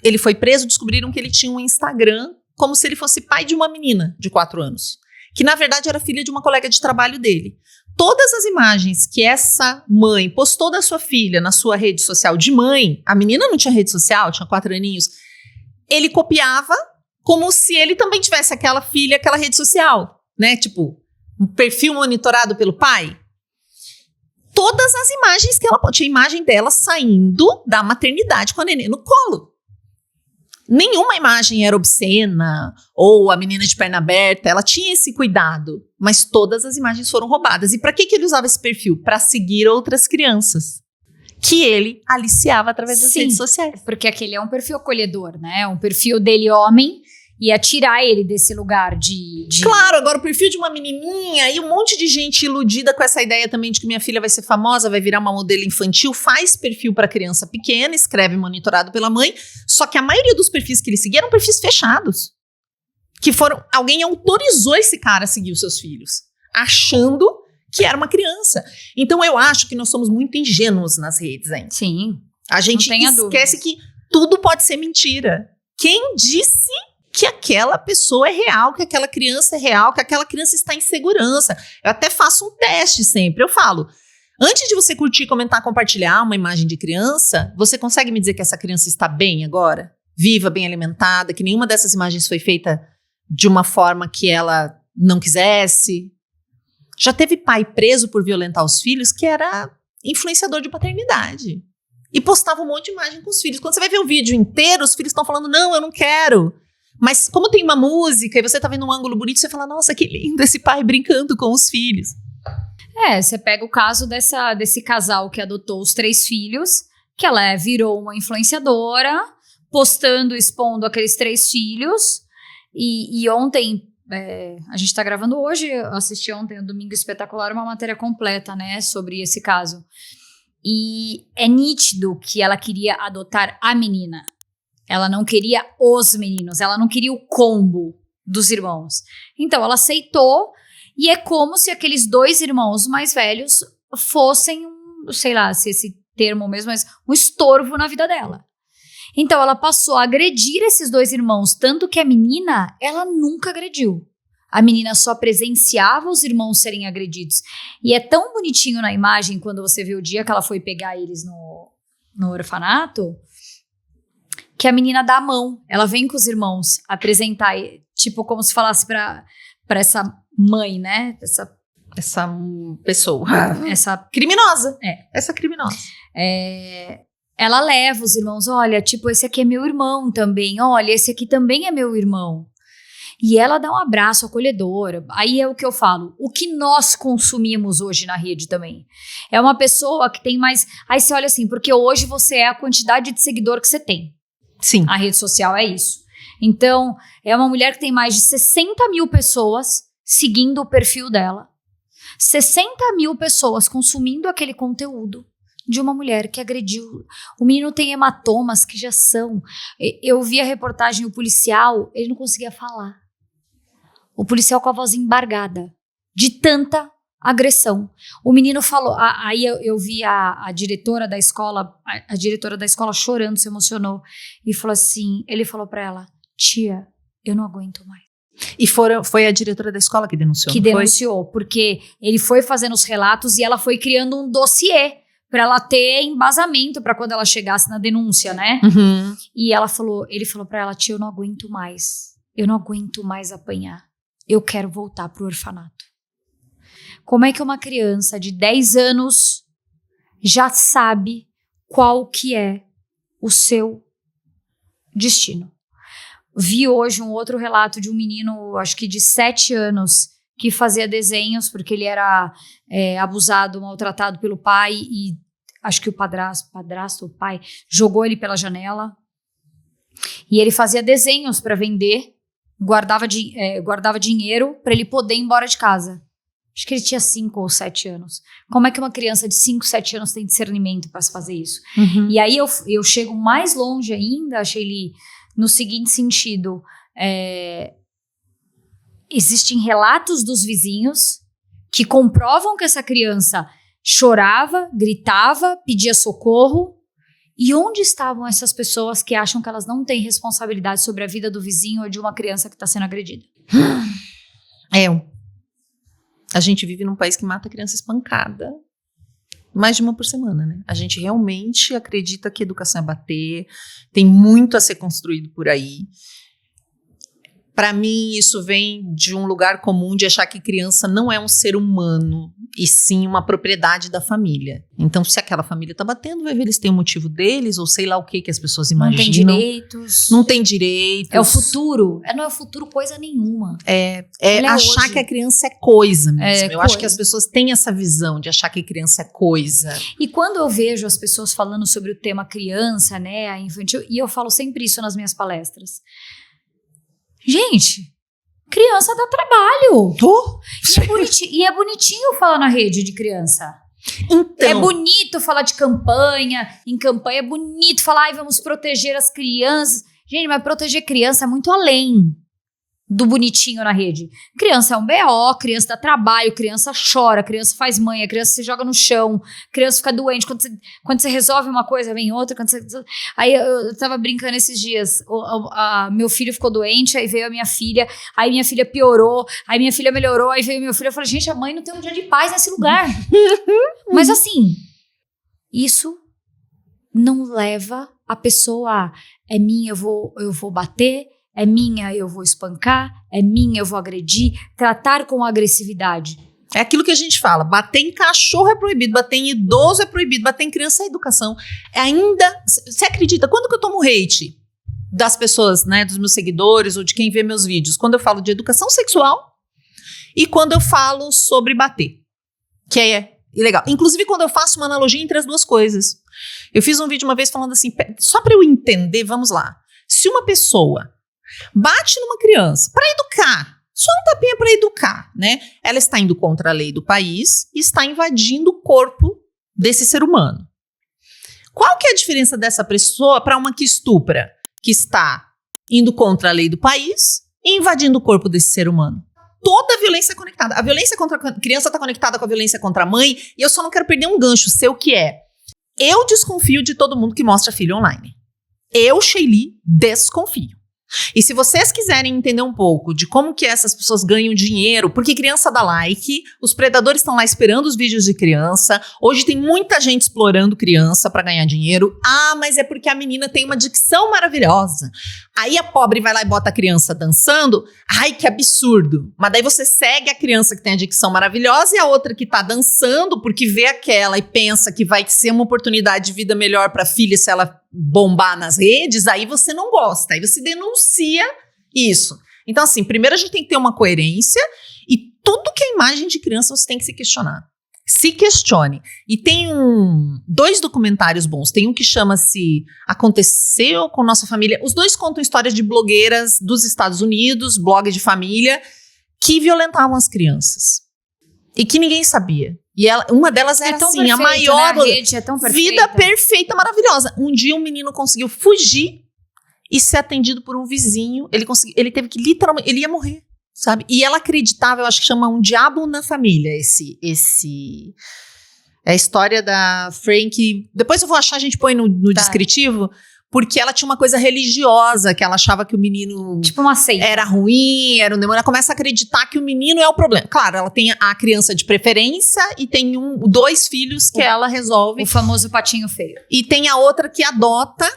ele foi preso, descobriram que ele tinha um Instagram como se ele fosse pai de uma menina de 4 anos, que na verdade era filha de uma colega de trabalho dele. Todas as imagens que essa mãe postou da sua filha na sua rede social de mãe, a menina não tinha rede social, tinha 4 aninhos, ele copiava como se ele também tivesse aquela filha, aquela rede social, né? Tipo, um perfil monitorado pelo pai. Todas as imagens que ela tinha, imagem dela saindo da maternidade com a neném no colo. Nenhuma imagem era obscena ou a menina de perna aberta, ela tinha esse cuidado, mas todas as imagens foram roubadas. E para que ele usava esse perfil? Para seguir outras crianças que ele aliciava através das redes sociais. Porque aquele é um perfil acolhedor, né? Um perfil dele homem ia tirar ele desse lugar de... Claro, agora o perfil de uma menininha e um monte de gente iludida com essa ideia também de que minha filha vai ser famosa, vai virar uma modelo infantil, faz perfil para criança pequena, escreve monitorado pela mãe, só que a maioria dos perfis que ele seguia eram perfis fechados. Que foram... Alguém autorizou esse cara a seguir os seus filhos, achando que era uma criança. Então eu acho que nós somos muito ingênuos nas redes ainda. Sim. A gente esquece que tudo pode ser mentira. Quem disse que aquela pessoa é real, que aquela criança é real, que aquela criança está em segurança? Eu até faço um teste sempre. Eu falo, antes de você curtir, comentar, compartilhar uma imagem de criança, você consegue me dizer que essa criança está bem agora? Viva, bem alimentada, que nenhuma dessas imagens foi feita de uma forma que ela não quisesse? Já teve pai preso por violentar os filhos que era influenciador de paternidade. E postava um monte de imagem com os filhos. Quando você vai ver o vídeo inteiro, os filhos estão falando, não, eu não quero. Mas como tem uma música e você tá vendo um ângulo bonito, você fala, nossa, que lindo esse pai brincando com os filhos. Você pega o caso desse casal que adotou os 3 filhos, que ela virou uma influenciadora, postando, expondo aqueles 3 filhos. E ontem, a gente tá gravando hoje, eu assisti ontem, no Domingo Espetacular, uma matéria completa, né, sobre esse caso. E é nítido que ela queria adotar a menina. Ela não queria os meninos, ela não queria o combo dos irmãos. Então ela aceitou, e é como se aqueles 2 irmãos mais velhos fossem, sei lá se esse termo mesmo, mas um estorvo na vida dela. Então ela passou a agredir esses 2 irmãos, tanto que a menina, ela nunca agrediu. A menina só presenciava os irmãos serem agredidos. E é tão bonitinho na imagem, quando você vê o dia que ela foi pegar eles no orfanato, que a menina dá a mão. Ela vem com os irmãos apresentar, tipo, como se falasse pra essa mãe, né? Essa pessoa. Essa criminosa. Essa criminosa. Ela leva os irmãos, olha, tipo, esse aqui é meu irmão também. Olha, esse aqui também é meu irmão. E ela dá um abraço acolhedor. Aí é o que eu falo. O que nós consumimos hoje na rede também. É uma pessoa que tem mais... Aí você olha assim, porque hoje você é a quantidade de seguidor que você tem. Sim. A rede social é isso. Então, é uma mulher que tem mais de 60 mil pessoas seguindo o perfil dela. 60 mil pessoas consumindo aquele conteúdo de uma mulher que agrediu. O menino tem hematomas que já são... Eu vi a reportagem, o policial, ele não conseguia falar. O policial com a voz embargada, de tanta agressão. O menino falou... Aí eu vi a diretora da escola, a diretora da escola chorando, se emocionou, e falou assim, ele falou pra ela, tia, eu não aguento mais. E foi a diretora da escola que denunciou, que denunciou, porque ele foi fazendo os relatos e ela foi criando um dossiê para ela ter embasamento para quando ela chegasse na denúncia, né? Uhum. E ele falou para ela, tia, eu não aguento mais apanhar. Eu quero voltar pro orfanato. Como é que uma criança de 10 anos já sabe qual que é o seu destino? Vi hoje um outro relato de um menino, acho que de 7 anos, que fazia desenhos porque ele era abusado, maltratado pelo pai, e acho que o padrasto, o pai, jogou ele pela janela. E ele fazia desenhos para vender, guardava dinheiro para ele poder ir embora de casa. Acho que ele tinha 5 ou 7 anos. Como é que uma criança de 5, 7 anos tem discernimento para fazer isso? Uhum. E aí eu chego mais longe ainda, Sheili, no seguinte sentido, existem relatos dos vizinhos que comprovam que essa criança chorava, gritava, pedia socorro. E onde estavam essas pessoas que acham que elas não têm responsabilidade sobre a vida do vizinho ou de uma criança que está sendo agredida? A gente vive num país que mata criança espancada. Mais de uma por semana, né? A gente realmente acredita que educação é bater, tem muito a ser construído por aí. Para mim, isso vem de um lugar comum de achar que criança não é um ser humano, e sim uma propriedade da família. Então, se aquela família tá batendo, vai ver eles têm o motivo deles, ou sei lá o que as pessoas imaginam. Não tem direitos. É o futuro. Não é o futuro coisa nenhuma. Achar hoje. Que a criança é coisa mesmo. Eu coisa. acho que as pessoas têm essa visão de achar que criança é coisa. E quando eu vejo as pessoas falando sobre o tema criança, né, a infantil, e eu falo sempre isso nas minhas palestras. Gente, criança dá trabalho. Tô. E é bonitinho falar na rede de criança. Então, É bonito falar de campanha. Em campanha é bonito falar, ai, vamos proteger as crianças. Gente, mas proteger criança é muito além do bonitinho na rede. Criança é um BO, criança dá trabalho, criança chora, criança faz manha, criança se joga no chão, criança fica doente. Quando você resolve uma coisa, vem outra. Aí eu tava brincando esses dias, meu filho ficou doente, aí veio a minha filha, aí minha filha piorou, aí minha filha melhorou, aí veio meu filho, eu falei, gente, a mãe não tem um dia de paz nesse lugar. Mas assim, isso não leva a pessoa a, é minha, eu vou bater, é minha, eu vou espancar, é minha, eu vou agredir, tratar com agressividade. é aquilo que a gente fala, bater em cachorro é proibido, bater em idoso é proibido, bater em criança é educação. Você acredita, quando que eu tomo hate das pessoas, né, dos meus seguidores ou de quem vê meus vídeos? Quando eu falo de educação sexual e quando eu falo sobre bater, que é ilegal. Inclusive quando eu faço uma analogia entre as duas coisas. Eu fiz um vídeo uma vez falando assim, só para eu entender, vamos lá. Se uma pessoa bate numa criança para educar, só um tapinha para educar, né? Ela está indo contra a lei do país e está invadindo o corpo desse ser humano. Qual que é a diferença dessa pessoa para uma que estupra, que está indo contra a lei do país e invadindo o corpo desse ser humano? Toda a violência é conectada. A violência contra a criança está conectada com a violência contra a mãe, e eu só não quero perder um gancho seu, que é: eu desconfio de todo mundo que mostra filho online. Eu, Sheili, desconfio. E se vocês quiserem entender um pouco de como que essas pessoas ganham dinheiro, porque criança dá like, os predadores estão lá esperando os vídeos de criança, hoje tem muita gente explorando criança para ganhar dinheiro. Ah, mas é porque a menina tem uma dicção maravilhosa. Aí a pobre vai lá e bota a criança dançando. Ai, que absurdo. Mas daí você segue a criança que tem a dicção maravilhosa e a outra que tá dançando porque vê aquela e pensa que vai ser uma oportunidade de vida melhor pra filha se ela bombar nas redes. Aí você não gosta, aí você denuncia isso. Então assim, primeiro a gente tem que ter uma coerência e tudo que é imagem de criança você tem que se questionar. Se questione. E tem dois documentários bons. Tem um que chama-se Aconteceu com Nossa Família. Os dois contam histórias de blogueiras dos Estados Unidos, blog de família, que violentavam as crianças. E que ninguém sabia. E uma delas era assim, perfeita, a maior... Né? A rede é tão perfeita. Vida perfeita, maravilhosa. Um dia um menino conseguiu fugir e ser atendido por um vizinho. Ele teve que literalmente... Ele ia morrer. Sabe? E ela acreditava, eu acho que chama Um Diabo na Família, é a história da Frank. Depois eu vou achar, a gente põe no descritivo, porque ela tinha uma coisa religiosa, que ela achava que o menino tipo uma seita. Era ruim, era um demônio. Ela começa a acreditar que o menino é o problema. Claro, ela tem a criança de preferência e tem dois filhos que ela resolve. O famoso patinho feio. E tem a outra que adota,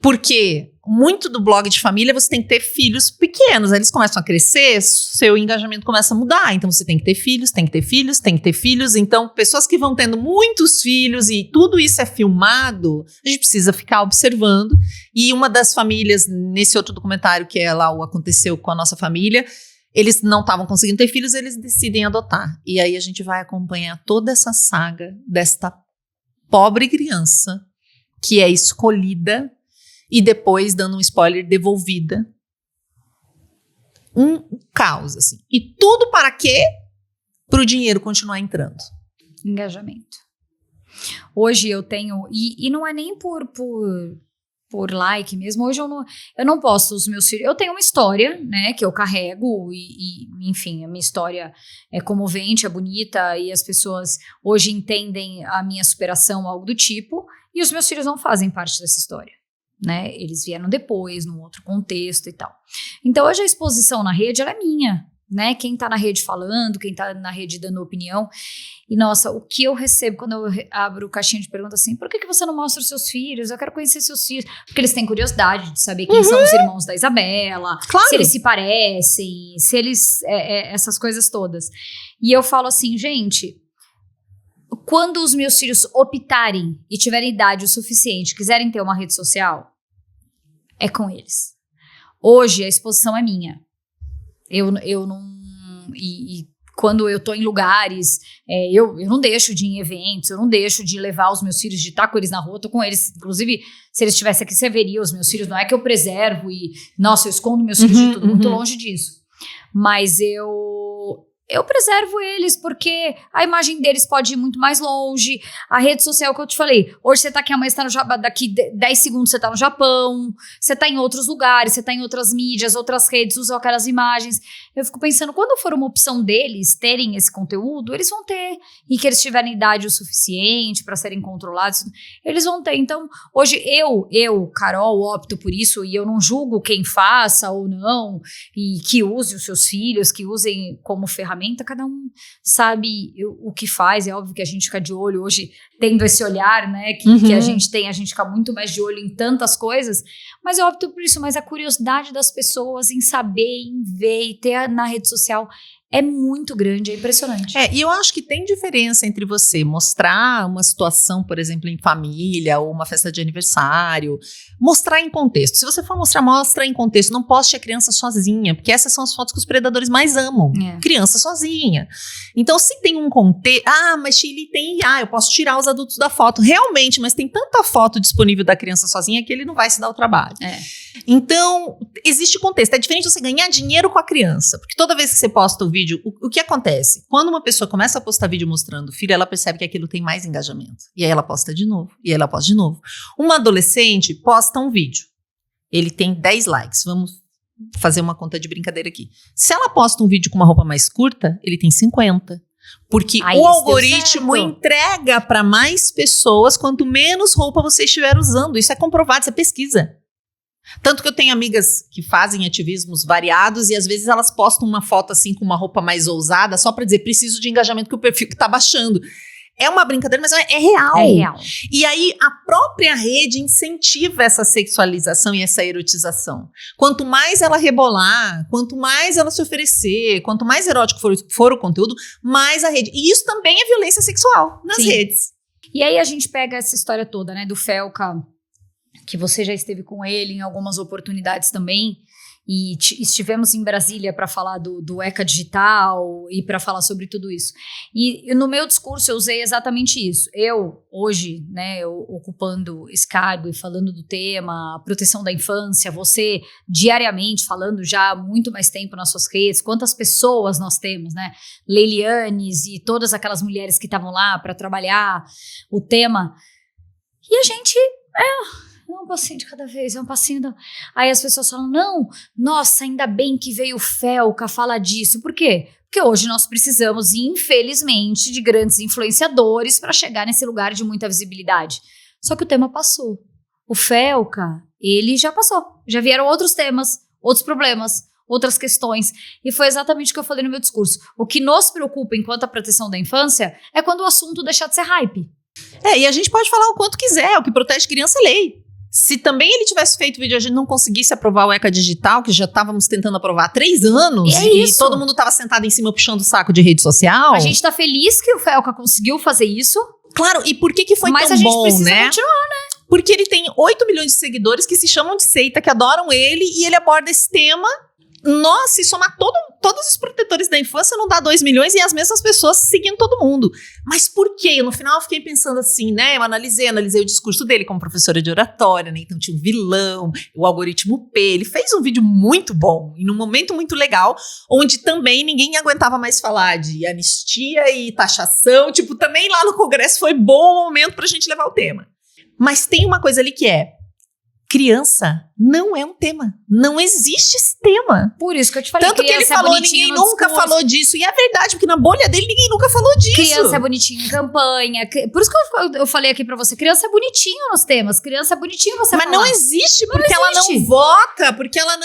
porque muito do blog de família você tem que ter filhos pequenos, aí eles começam a crescer, seu engajamento começa a mudar, então você tem que ter filhos, tem que ter filhos, tem que ter filhos, então pessoas que vão tendo muitos filhos e tudo isso é filmado, a gente precisa ficar observando. E uma das famílias, nesse outro documentário que é lá o Aconteceu com a Nossa Família, eles não estavam conseguindo ter filhos, eles decidem adotar, e aí a gente vai acompanhar toda essa saga desta pobre criança que é escolhida e depois, dando um spoiler, devolvida. Um caos, assim. E tudo para quê? Para o dinheiro continuar entrando. Engajamento. Hoje eu tenho... E não é nem por like mesmo. Hoje eu não posto os meus filhos. Eu tenho uma história, né, que eu carrego enfim, a minha história é comovente, é bonita e as pessoas hoje entendem a minha superação, algo do tipo, e os meus filhos não fazem parte dessa história. Né? Eles vieram depois, num outro contexto e tal. Então, hoje a exposição na rede, ela é minha, né? Quem tá na rede falando, quem tá na rede dando opinião. E, nossa, o que eu recebo quando eu abro caixinha de perguntas assim, por que você não mostra os seus filhos? Eu quero conhecer seus filhos. Porque eles têm curiosidade de saber quem são os irmãos da Isabela, claro. Se eles se parecem, se eles... essas coisas todas. E eu falo assim, gente... Quando os meus filhos optarem e tiverem idade o suficiente, quiserem ter uma rede social, é com eles. Hoje a exposição é minha. Eu não... E quando eu tô em lugares, eu não deixo de ir em eventos, eu não deixo de levar os meus filhos, de estar com eles na rua, tô com eles. Inclusive, se eles estivessem aqui, você veria os meus filhos. Não é que eu preservo e, nossa, eu escondo meus filhos de tudo, muito longe disso. Mas eu preservo eles porque a imagem deles pode ir muito mais longe. A rede social que eu te falei, hoje você tá aqui, amanhã você tá no Japão, daqui 10 segundos você tá no Japão, você tá em outros lugares, você tá em outras mídias, outras redes, usam aquelas imagens. Eu fico pensando, quando for uma opção deles terem esse conteúdo, eles vão ter, e que eles tiverem idade o suficiente para serem controlados, eles vão ter. Então, hoje eu, Carol, opto por isso, e eu não julgo quem faça ou não, e que use os seus filhos, que usem como ferramenta, cada um sabe o que faz. É óbvio que a gente fica de olho hoje, tendo esse olhar, né, que a gente tem, a gente fica muito mais de olho em tantas coisas, mas eu opto por isso. Mas a curiosidade das pessoas em saber, em ver e ter na rede social é muito grande, é impressionante. E eu acho que tem diferença entre você mostrar uma situação, por exemplo, em família, ou uma festa de aniversário, mostrar em contexto. Se você for mostrar, mostra em contexto, não poste a criança sozinha, porque essas são as fotos que os predadores mais amam, criança sozinha. Então, se tem um contexto, mas Chile tem IA, eu posso tirar os adultos da foto, realmente, mas tem tanta foto disponível da criança sozinha que ele não vai se dar o trabalho. Então, existe contexto. É diferente você ganhar dinheiro com a criança, porque toda vez que você posta o vídeo, o que acontece? Quando uma pessoa começa a postar vídeo mostrando o filho, ela percebe que aquilo tem mais engajamento. E aí ela posta de novo, e aí ela posta de novo. Uma adolescente posta um vídeo, ele tem 10 likes, vamos fazer uma conta de brincadeira aqui. Se ela posta um vídeo com uma roupa mais curta, ele tem 50. Porque o algoritmo entrega para mais pessoas quanto menos roupa você estiver usando. Isso é comprovado, isso é pesquisa. Tanto que eu tenho amigas que fazem ativismos variados e às vezes elas postam uma foto assim com uma roupa mais ousada só para dizer, preciso de engajamento que o perfil que tá baixando. É uma brincadeira, mas é real. É real. E aí a própria rede incentiva essa sexualização e essa erotização. Quanto mais ela rebolar, quanto mais ela se oferecer, quanto mais erótico for o conteúdo, mais a rede. E isso também é violência sexual nas redes. E aí a gente pega essa história toda, né, do Felca, que você já esteve com ele em algumas oportunidades também, e estivemos em Brasília para falar do ECA Digital e para falar sobre tudo isso. E no meu discurso eu usei exatamente isso. Eu, hoje, né, ocupando esse cargo e falando do tema, a proteção da infância, você diariamente falando já há muito mais tempo nas suas redes, quantas pessoas nós temos, né, Leilianes e todas aquelas mulheres que estavam lá para trabalhar o tema, e a gente... um passinho de cada vez, um passinho Aí as pessoas falam, não, nossa, ainda bem que veio o Felca falar disso. Por quê? Porque hoje nós precisamos, infelizmente, de grandes influenciadores para chegar nesse lugar de muita visibilidade. Só que o tema passou. O Felca, ele já passou. Já vieram outros temas, outros problemas, outras questões. E foi exatamente o que eu falei no meu discurso. O que nos preocupa enquanto a proteção da infância é quando o assunto deixar de ser hype. E a gente pode falar o quanto quiser, o que protege criança é lei. Se também ele tivesse feito vídeo e a gente não conseguisse aprovar o ECA Digital, que já estávamos tentando aprovar há 3 anos, e todo mundo estava sentado em cima puxando o saco de rede social. A gente tá feliz que o Felca conseguiu fazer isso. Claro, e por que foi tão bom, né? Mas a gente precisa continuar, né? Porque ele tem 8 milhões de seguidores que se chamam de seita, que adoram ele, e ele aborda esse tema. Nossa, se somar todos os protetores da infância não dá 2 milhões e as mesmas pessoas seguindo todo mundo. Mas por quê? No final eu fiquei pensando assim, né? Eu analisei o discurso dele como professora de oratória, né? Então tinha um vilão, o algoritmo P. Ele fez um vídeo muito bom e num momento muito legal, onde também ninguém aguentava mais falar de anistia e taxação. Tipo, também lá no Congresso foi bom o momento pra gente levar o tema. Mas tem uma coisa ali que criança não é um tema. Não existe esse tema. Por isso que eu te falei. Tanto que ele falou, ninguém nunca falou disso. E é verdade, porque na bolha dele ninguém nunca falou disso. Criança é bonitinho em campanha. Por isso que eu falei aqui pra você. Criança é bonitinho nos temas. Criança é bonitinho você falar. Mas não existe, porque ela não vota, porque ela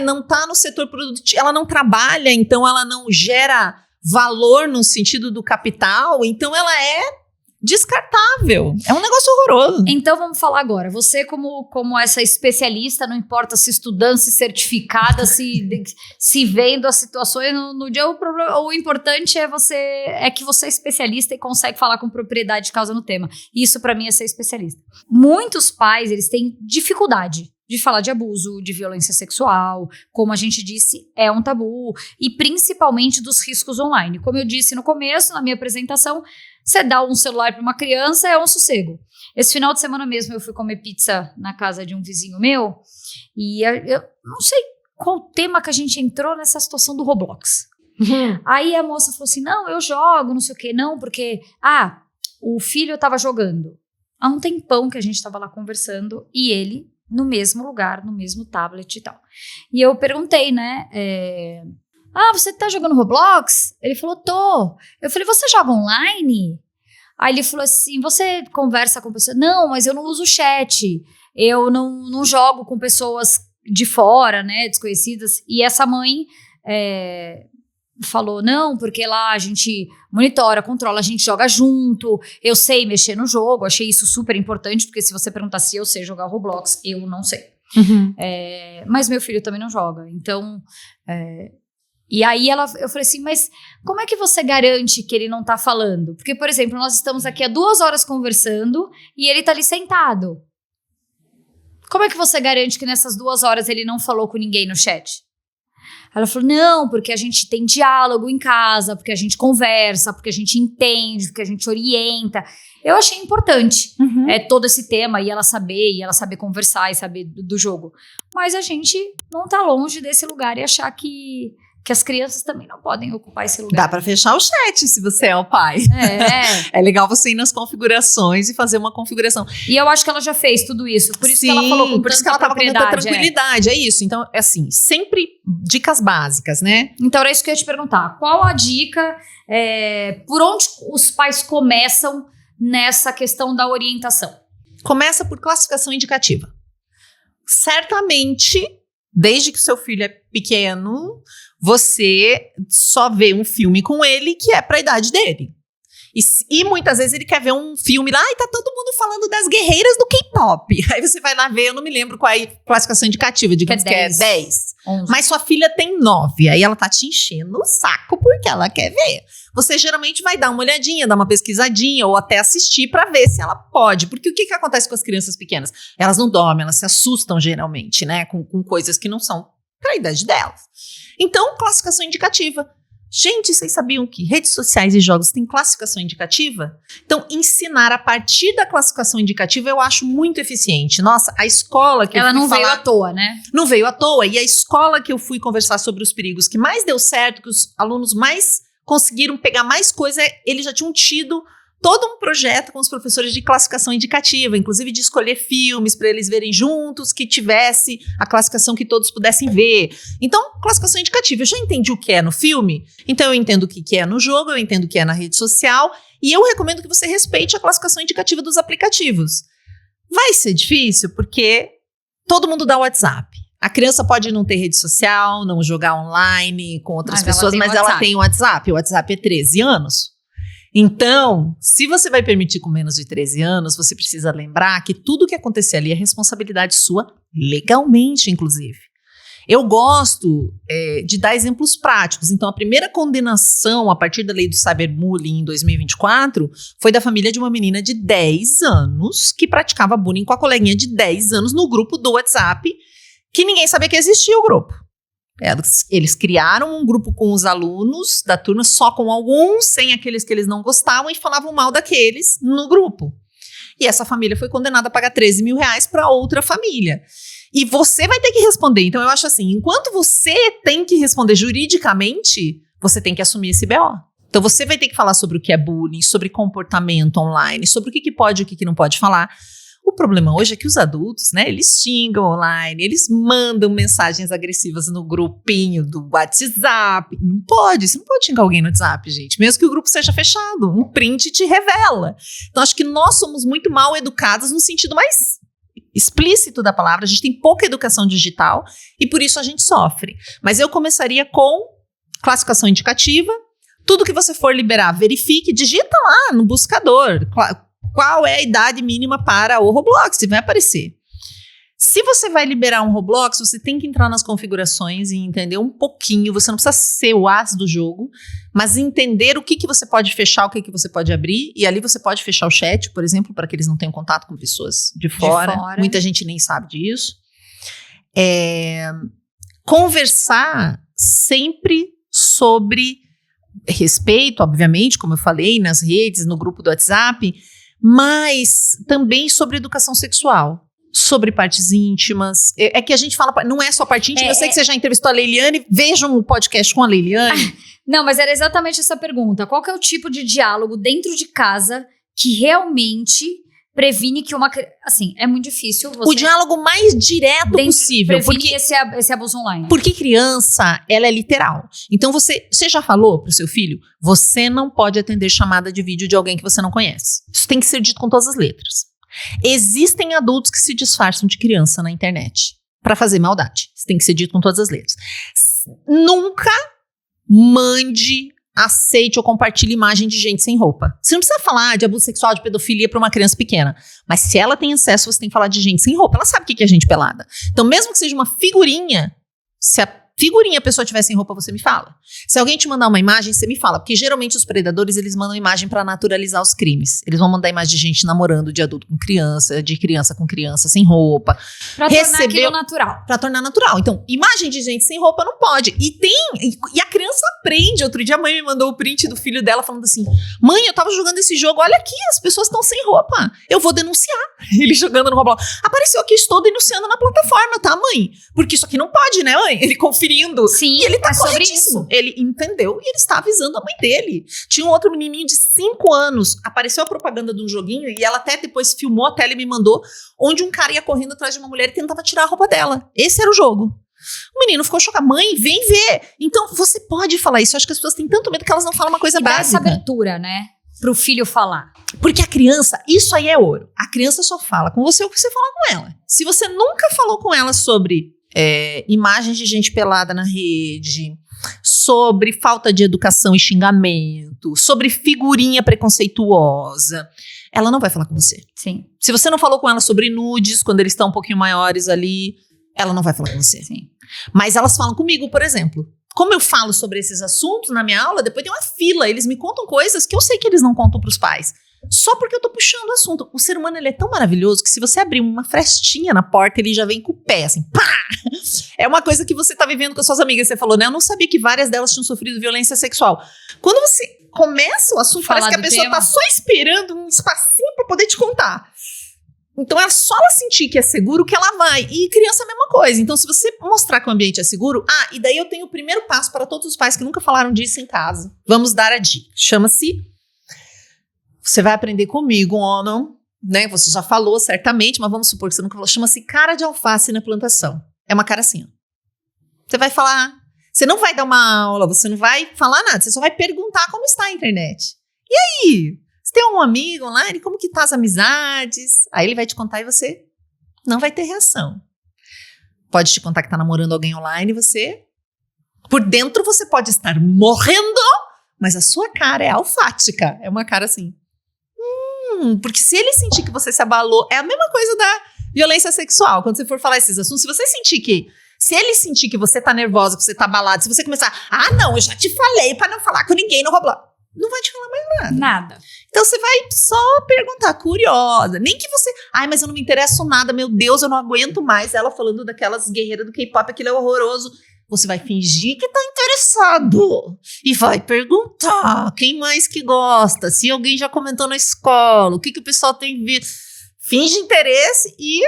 não tá no setor produtivo, ela não trabalha, então ela não gera valor no sentido do capital, então ela é descartável. É um negócio horroroso. Então vamos falar agora. Você como essa especialista, não importa se estudando, se certificada, se vendo as situações no dia, o importante é que você é especialista e consegue falar com propriedade de causa no tema. Isso pra mim é ser especialista. Muitos pais, eles têm dificuldade de falar de abuso, de violência sexual, como a gente disse, é um tabu, e principalmente dos riscos online. Como eu disse no começo, na minha apresentação, você dá um celular para uma criança, é um sossego. Esse final de semana mesmo eu fui comer pizza na casa de um vizinho meu, e eu não sei qual tema que a gente entrou nessa situação do Roblox. Aí a moça falou assim, não, eu jogo, não sei o quê, não, porque, o filho tava jogando. Há um tempão que a gente tava lá conversando, e ele no mesmo lugar, no mesmo tablet e tal. E eu perguntei, né, você tá jogando Roblox? Ele falou, tô. Eu falei, você joga online? Aí ele falou assim, você conversa com pessoas? Não, mas eu não uso chat, eu não jogo com pessoas de fora, né, desconhecidas. E essa mãe falou, não, porque lá a gente monitora, controla, a gente joga junto, eu sei mexer no jogo, achei isso super importante, porque se você perguntar se eu sei jogar Roblox, eu não sei. Mas meu filho também não joga, então... E aí eu falei assim, mas como é que você garante que ele não tá falando? Porque, por exemplo, nós estamos aqui há 2 horas conversando e ele tá ali sentado. Como é que você garante que nessas 2 horas ele não falou com ninguém no chat? Ela falou, não, porque a gente tem diálogo em casa, porque a gente conversa, porque a gente entende, porque a gente orienta. Eu achei importante todo esse tema, e ela saber conversar e saber do jogo. Mas a gente não tá longe desse lugar e achar que as crianças também não podem ocupar esse lugar. Dá pra fechar o chat se você é o pai. É legal você ir nas configurações e fazer uma configuração. E eu acho que ela já fez tudo isso. Por isso Sim, que ela falou com por isso que ela tava com tanta tranquilidade. É isso. Então, assim, sempre dicas básicas, né? Então, era isso que eu ia te perguntar. Qual a dica, por onde os pais começam nessa questão da orientação? Começa por classificação indicativa. Certamente, desde que o seu filho é pequeno, você só vê um filme com ele que é pra idade dele. E muitas vezes ele quer ver um filme lá, e tá todo mundo falando das guerreiras do K-pop. Aí você vai lá ver, eu não me lembro qual é a classificação indicativa, digamos que é 10. 11. Mas sua filha tem 9, aí ela tá te enchendo o saco porque ela quer ver. Você geralmente vai dar uma olhadinha, dar uma pesquisadinha, ou até assistir pra ver se ela pode. Porque o que acontece com as crianças pequenas? Elas não dormem, elas se assustam geralmente, né, com coisas que não são pra idade delas. Então, classificação indicativa. Gente, vocês sabiam que redes sociais e jogos têm classificação indicativa? Então, ensinar a partir da classificação indicativa eu acho muito eficiente. Nossa, a escola que ela eu fui não veio à toa, né? Não veio à toa. E a escola que eu fui conversar sobre os perigos que mais deu certo, que os alunos mais conseguiram pegar mais coisa, eles já tinham tido todo um projeto com os professores de classificação indicativa, inclusive de escolher filmes para eles verem juntos, que tivesse a classificação que todos pudessem ver. Então, classificação indicativa. Eu já entendi o que é no filme, então eu entendo o que é no jogo, eu entendo o que é na rede social, e eu recomendo que você respeite a classificação indicativa dos aplicativos. Vai ser difícil, porque todo mundo dá WhatsApp. A criança pode não ter rede social, não jogar online com outras pessoas, mas ela tem WhatsApp. O WhatsApp é 13 anos. Então, se você vai permitir com menos de 13 anos, você precisa lembrar que tudo que acontecer ali é responsabilidade sua, legalmente, inclusive. Eu gosto de dar exemplos práticos. Então, a primeira condenação a partir da lei do cyberbullying em 2024 foi da família de uma menina de 10 anos que praticava bullying com a coleguinha de 10 anos no grupo do WhatsApp, que ninguém sabia que existia o grupo. Eles criaram um grupo com os alunos da turma, só com alguns, sem aqueles que eles não gostavam, e falavam mal daqueles no grupo. E essa família foi condenada a pagar 13 mil reais para outra família. E você vai ter que responder. Então eu acho assim, enquanto você tem que responder juridicamente, você tem que assumir esse BO. Então você vai ter que falar sobre o que é bullying, sobre comportamento online, sobre o que pode e o que não pode falar. O problema hoje é que os adultos, né, eles xingam online, eles mandam mensagens agressivas no grupinho do WhatsApp. Não pode, você não pode xingar alguém no WhatsApp, gente, mesmo que o grupo seja fechado. Um print te revela. Então, acho que nós somos muito mal educados no sentido mais explícito da palavra. A gente tem pouca educação digital e por isso a gente sofre. Mas eu começaria com classificação indicativa. Tudo que você for liberar, verifique, digita lá no buscador. Qual é a idade mínima para o Roblox? Vai aparecer. Se você vai liberar um Roblox, você tem que entrar nas configurações e entender um pouquinho. Você não precisa ser o as do jogo, mas entender o que você pode fechar, o que você pode abrir. E ali você pode fechar o chat, por exemplo, para que eles não tenham contato com pessoas de fora. Muita gente nem sabe disso. Conversar sempre sobre respeito, obviamente, como eu falei, nas redes, no grupo do WhatsApp, mas também sobre educação sexual, sobre partes íntimas. É que a gente fala, não é só parte íntima, eu sei que você já entrevistou a Leiliane, vejam o podcast com a Leiliane. Não, mas era exatamente essa pergunta. Qual que é o tipo de diálogo dentro de casa que realmente previne que uma... Assim, é muito difícil você... O diálogo mais direto possível. Previne esse abuso online. Porque criança, ela é literal. Então, você já falou pro seu filho, você não pode atender chamada de vídeo de alguém que você não conhece. Isso tem que ser dito com todas as letras. Existem adultos que se disfarçam de criança na internet pra fazer maldade. Isso tem que ser dito com todas as letras. Nunca mande, aceite ou compartilhe imagem de gente sem roupa. Você não precisa falar de abuso sexual, de pedofilia pra uma criança pequena. Mas se ela tem acesso, você tem que falar de gente sem roupa. Ela sabe o que é gente pelada. Então, mesmo que seja uma figurinha, se a figurinha a pessoa tiver sem roupa, você me fala. Se alguém te mandar uma imagem, você me fala. Porque geralmente os predadores, eles mandam imagem pra naturalizar os crimes. Eles vão mandar imagem de gente namorando, de adulto com criança, de criança com criança sem roupa. Pra tornar aquilo natural. Pra tornar natural. Então, imagem de gente sem roupa não pode. E a criança aprende. Outro dia a mãe me mandou o print do filho dela falando assim, mãe, eu tava jogando esse jogo, olha aqui, as pessoas estão sem roupa. Eu vou denunciar. Ele jogando no Roblox. Apareceu aqui, estou denunciando na plataforma, tá, mãe? Porque isso aqui não pode, né, mãe? Ele conferindo. Sim, e ele tá corretíssimo. sobre isso. Ele entendeu e ele está avisando a mãe dele. Tinha um outro menininho de 5 anos, apareceu a propaganda de um joguinho e ela até depois filmou a tela e me mandou, onde um cara ia correndo atrás de uma mulher e tentava tirar a roupa dela. Esse era o jogo. O menino ficou chocado. Mãe, vem ver. Então, você pode falar isso. Eu acho que as pessoas têm tanto medo que elas não falam uma coisa e dá básica. essa abertura, né? Pro filho falar. Porque a criança, isso aí é ouro. A criança só fala com você o que você fala com ela. Se você nunca falou com ela sobre imagens de gente pelada na rede, sobre falta de educação e xingamento, sobre figurinha preconceituosa, ela não vai falar com você. Sim. Se você não falou com ela sobre nudes, quando eles estão um pouquinho maiores ali, ela não vai falar com você. Sim. Mas elas falam comigo, por exemplo. Como eu falo sobre esses assuntos na minha aula, depois tem uma fila, eles me contam coisas que eu sei que eles não contam pros pais. Só porque eu tô puxando o assunto. O ser humano, ele é tão maravilhoso que se você abrir uma frestinha na porta, ele já vem com o pé, assim, pá! É uma coisa que você tá vivendo com as suas amigas. Você falou, né? Eu não sabia que várias delas tinham sofrido violência sexual. Quando você começa o assunto, parece que a pessoa tá só esperando um espacinho pra poder te contar. Então, é só ela sentir que é seguro que ela vai. E criança é a mesma coisa. Então, se você mostrar que o ambiente é seguro... e daí eu tenho o primeiro passo para todos os pais que nunca falaram disso em casa. Vamos dar a dica. Chama-se... Você vai aprender comigo, Ono, né? Você já falou, certamente, mas vamos supor que você nunca falou. Chama-se cara de alface na plantação. É uma cara assim, ó. Você vai falar... Você não vai dar uma aula, você não vai falar nada. Você só vai perguntar como está a internet. E aí? Você tem um amigo online? Como que tá as amizades? Aí ele vai te contar e você não vai ter reação. Pode te contar que tá namorando alguém online e você... Por dentro você pode estar morrendo, mas a sua cara é alfática. É uma cara assim... porque se ele sentir que você se abalou... É a mesma coisa da violência sexual. Quando você for falar esses assuntos, se você sentir que... Se ele sentir que você tá nervosa, que você tá abalada, se você começar... não, eu já te falei pra não falar com ninguém no Roblox. Não vai te falar mais nada. Nada. Então você vai só perguntar, curiosa. Nem que você... mas eu não me interesso nada, meu Deus, eu não aguento mais. Ela falando daquelas guerreiras do K-pop, aquilo é horroroso. Você vai fingir que tá interessado. E vai perguntar quem mais que gosta. Se alguém já comentou na escola, o que o pessoal tem visto. Finge interesse e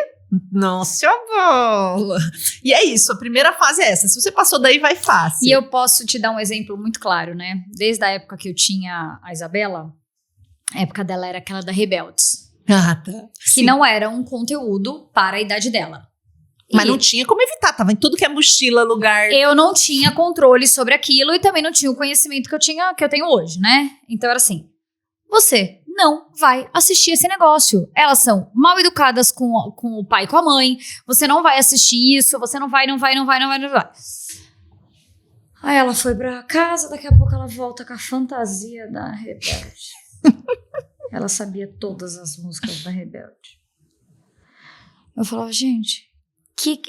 não se abola. E é isso, a primeira fase é essa. Se você passou daí, vai fácil. E eu posso te dar um exemplo muito claro, né? Desde a época que eu tinha a Isabela, a época dela era aquela da Rebeldes. Tá. Que Sim. não era um conteúdo para a idade dela. Mas não tinha como evitar, tava em tudo que é mochila, lugar. Eu não tinha controle sobre aquilo e também não tinha o conhecimento que eu tenho hoje, né? Então era assim, você não vai assistir esse negócio. Elas são mal educadas com o pai e com a mãe, você não vai assistir isso, você não vai. Aí ela foi pra casa, daqui a pouco ela volta com a fantasia da Rebelde. Ela sabia todas as músicas da Rebelde. Eu falava, gente...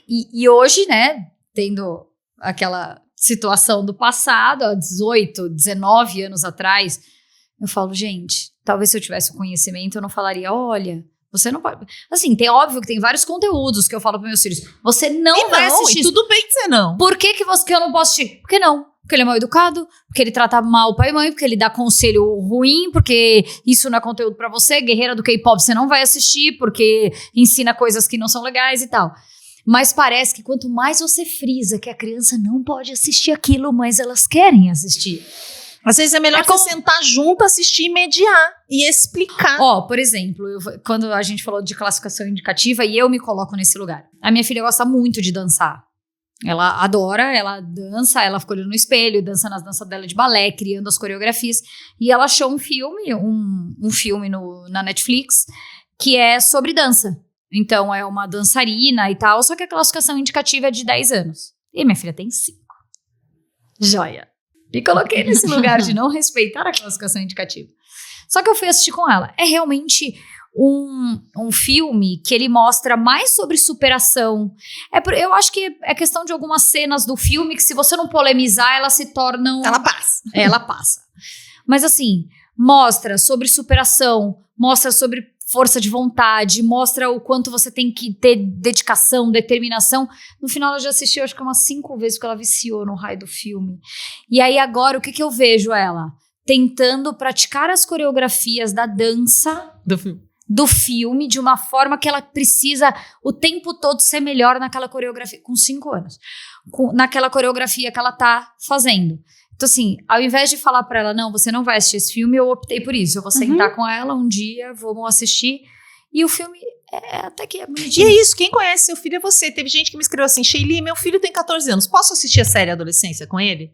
E hoje, né, tendo aquela situação do passado, há 18, 19 anos atrás, eu falo, gente, talvez se eu tivesse o conhecimento, eu não falaria, olha, Você não pode. Assim, óbvio que tem vários conteúdos que eu falo para meus filhos. Você não vai assistir. E tudo bem dizer não. Por que eu não posso assistir? Por que não? Porque ele é mal educado, porque ele trata mal o pai e mãe, porque ele dá conselho ruim, porque isso não é conteúdo pra você. Guerreira do K-pop você não vai assistir, porque ensina coisas que não são legais e tal. Mas parece que quanto mais você frisa que a criança não pode assistir aquilo, mais elas querem assistir. Às vezes é melhor você sentar junto, assistir e mediar e explicar. Por exemplo, quando a gente falou de classificação indicativa e eu me coloco nesse lugar. A minha filha gosta muito de dançar. Ela adora, ela dança, ela fica olhando no espelho, dança nas danças dela de balé, criando as coreografias. E ela achou um filme na Netflix que é sobre dança. Então é uma dançarina e tal, só que a classificação indicativa é de 10 anos. E minha filha tem 5. Joia. Me coloquei nesse lugar de não respeitar a classificação indicativa. Só que eu fui assistir com ela. É realmente um filme que ele mostra mais sobre superação. Eu acho que é questão de algumas cenas do filme que se você não polemizar, elas se tornam... Ela passa. Ela passa. Mas assim, mostra sobre superação, mostra sobre força de vontade, mostra o quanto você tem que ter dedicação, determinação. No final ela já assistiu acho que umas 5 vezes porque ela viciou no raio do filme. E aí agora o que eu vejo ela? Tentando praticar as coreografias da dança do filme de uma forma que ela precisa o tempo todo ser melhor naquela coreografia, com 5 anos, naquela coreografia que ela tá fazendo. Então assim, ao invés de falar pra ela, não, você não vai assistir esse filme, eu optei por isso, eu vou sentar com ela um dia, vamos assistir, e o filme até que é bonitinho. E é isso, quem conhece seu filho é você. Teve gente que me escreveu assim, Sheili, meu filho tem 14 anos, posso assistir a série Adolescência com ele?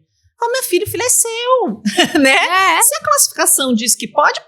Meu filho, o filho é seu, né? Se a classificação diz que pode,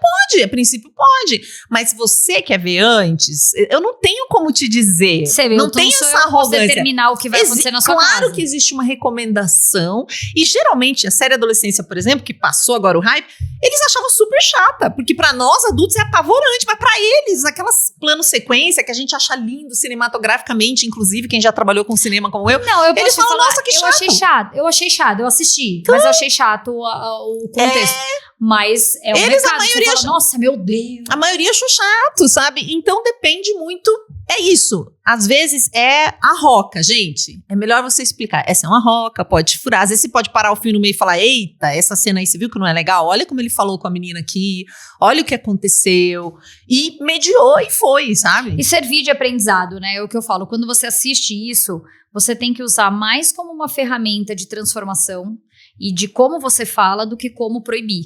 a princípio pode. Mas você quer ver antes, eu não tenho como te dizer. Você vê, não tenho essa arrogância. Determinar o que vai acontecer na sua casa. Claro que existe uma recomendação. E geralmente, a série Adolescência, por exemplo, que passou agora o hype, eles achavam super chata. Porque pra nós, adultos, é apavorante. Mas pra eles, aquelas planos sequência que a gente acha lindo cinematograficamente, inclusive, quem já trabalhou com cinema como eu. Não, eles falam, nossa, que chato. Eu achei chato, eu assisti. Mas eu achei chato o contexto. Mas é um eles, recado. a maioria, você fala, nossa, meu Deus. A maioria achou chato, sabe? Então depende muito. É isso. Às vezes é a roca, gente. É melhor você explicar. Essa é uma roca, pode furar. Às vezes você pode parar o filme no meio e falar, eita, essa cena aí, você viu que não é legal? Olha como ele falou com a menina aqui. Olha o que aconteceu. E mediou e foi, sabe? E servir de aprendizado, né? É o que eu falo. Quando você assiste isso, você tem que usar mais como uma ferramenta de transformação e de como você fala do que como proibir.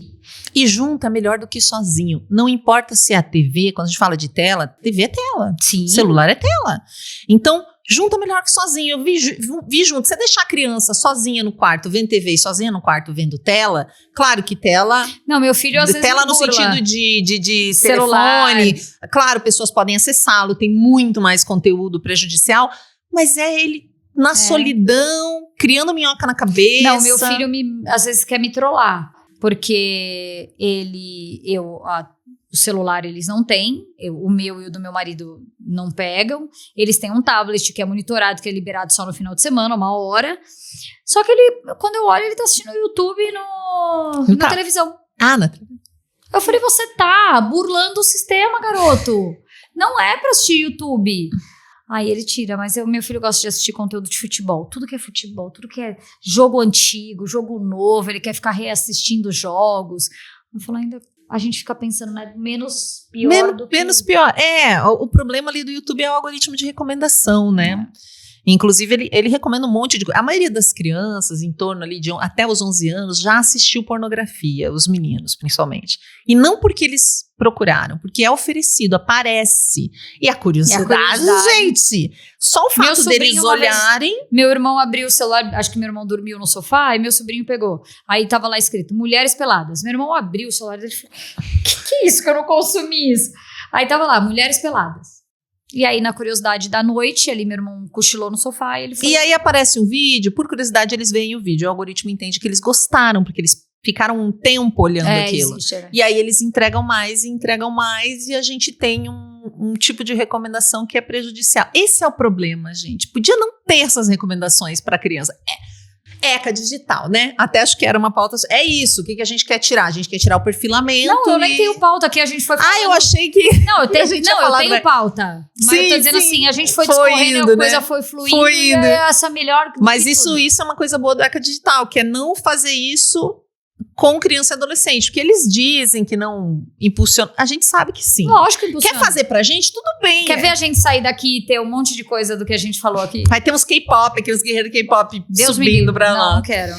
E junto é melhor do que sozinho. Não importa se é a TV, quando a gente fala de tela, TV é tela. Sim. Celular é tela. Então, junto é melhor que sozinho. Eu vi junto. Você deixar a criança sozinha no quarto vendo TV e sozinha no quarto vendo tela, claro que tela... Não, meu filho às vezes tela no sentido de celular. Telefone. Claro, pessoas podem acessá-lo, tem muito mais conteúdo prejudicial, mas é ele na solidão, criando minhoca na cabeça. Não, meu filho às vezes quer me trollar, porque o celular eles não têm, o meu e o do meu marido não pegam, eles têm um tablet que é monitorado, que é liberado só no final de semana, 1 hora, só que quando eu olho, ele tá assistindo o YouTube na televisão. Na televisão. Eu falei, você tá burlando o sistema, garoto, não é pra assistir YouTube. Aí ele tira, mas meu filho gosta de assistir conteúdo de futebol. Tudo que é futebol, tudo que é jogo antigo, jogo novo, ele quer ficar reassistindo jogos. Eu falo, ainda a gente fica pensando, né, menos pior do que... Menos pior. O problema ali do YouTube é o algoritmo de recomendação, né? Inclusive, ele recomenda um monte de coisa. A maioria das crianças, em torno ali de até os 11 anos, já assistiu pornografia, os meninos, principalmente. E não porque eles procuraram, porque é oferecido, aparece. E a curiosidade, gente, só o fato deles olharem... Meu irmão abriu o celular, acho que meu irmão dormiu no sofá, e meu sobrinho pegou. Aí tava lá escrito, mulheres peladas. Meu irmão abriu o celular e falou, que é isso que eu não consumi isso? Aí tava lá, mulheres peladas. E aí, na curiosidade da noite, ali meu irmão cochilou no sofá e ele foi... E aí aparece um vídeo, por curiosidade eles veem o vídeo, o algoritmo entende que eles gostaram, porque eles ficaram um tempo olhando aquilo. Existe, E aí eles entregam mais e a gente tem um tipo de recomendação que é prejudicial. Esse é o problema, gente. Podia não ter essas recomendações para criança. ECA digital, né? Até acho que era uma pauta. É isso, o que a gente quer tirar? A gente quer tirar o perfilamento. Não, eu nem tenho pauta aqui, a gente foi falando. Eu achei que. Não, eu tenho, eu tenho pauta. Mas eu tô dizendo assim, a gente foi discorrendo, a coisa foi fluindo. E essa melhor. Mas isso é uma coisa boa do ECA digital, que é não fazer isso com criança e adolescente, porque eles dizem que não impulsiona. A gente sabe que sim. Lógico que impulsiona. Quer fazer pra gente? Tudo bem. Quer ver a gente sair daqui e ter um monte de coisa do que a gente falou aqui? Vai ter uns K-pop, aqui os guerreiros K-pop subindo pra lá. Não quero.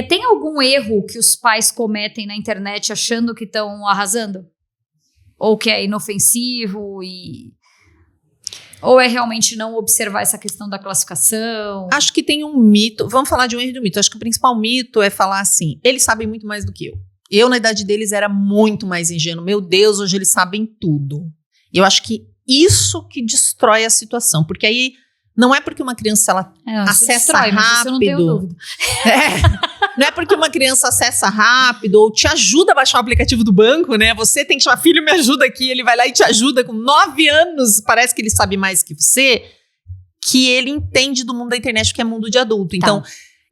Tem algum erro que os pais cometem na internet achando que estão arrasando? Ou que é inofensivo ou é realmente não observar essa questão da classificação? Acho que tem um mito. Vamos falar de um erro do mito. Acho que o principal mito é falar assim, eles sabem muito mais do que eu. Eu, na idade deles, era muito mais ingênuo. Meu Deus, hoje eles sabem tudo. Eu acho que isso que destrói a situação. Porque aí, não é porque uma criança ela acessa rápido. Mas isso eu não tenho dúvida. Não é porque uma criança acessa rápido ou te ajuda a baixar o aplicativo do banco, né? Você tem que chamar, filho, me ajuda aqui. Ele vai lá e te ajuda com 9 anos. Parece que ele sabe mais que você. Que ele entende do mundo da internet, que é mundo de adulto. Então,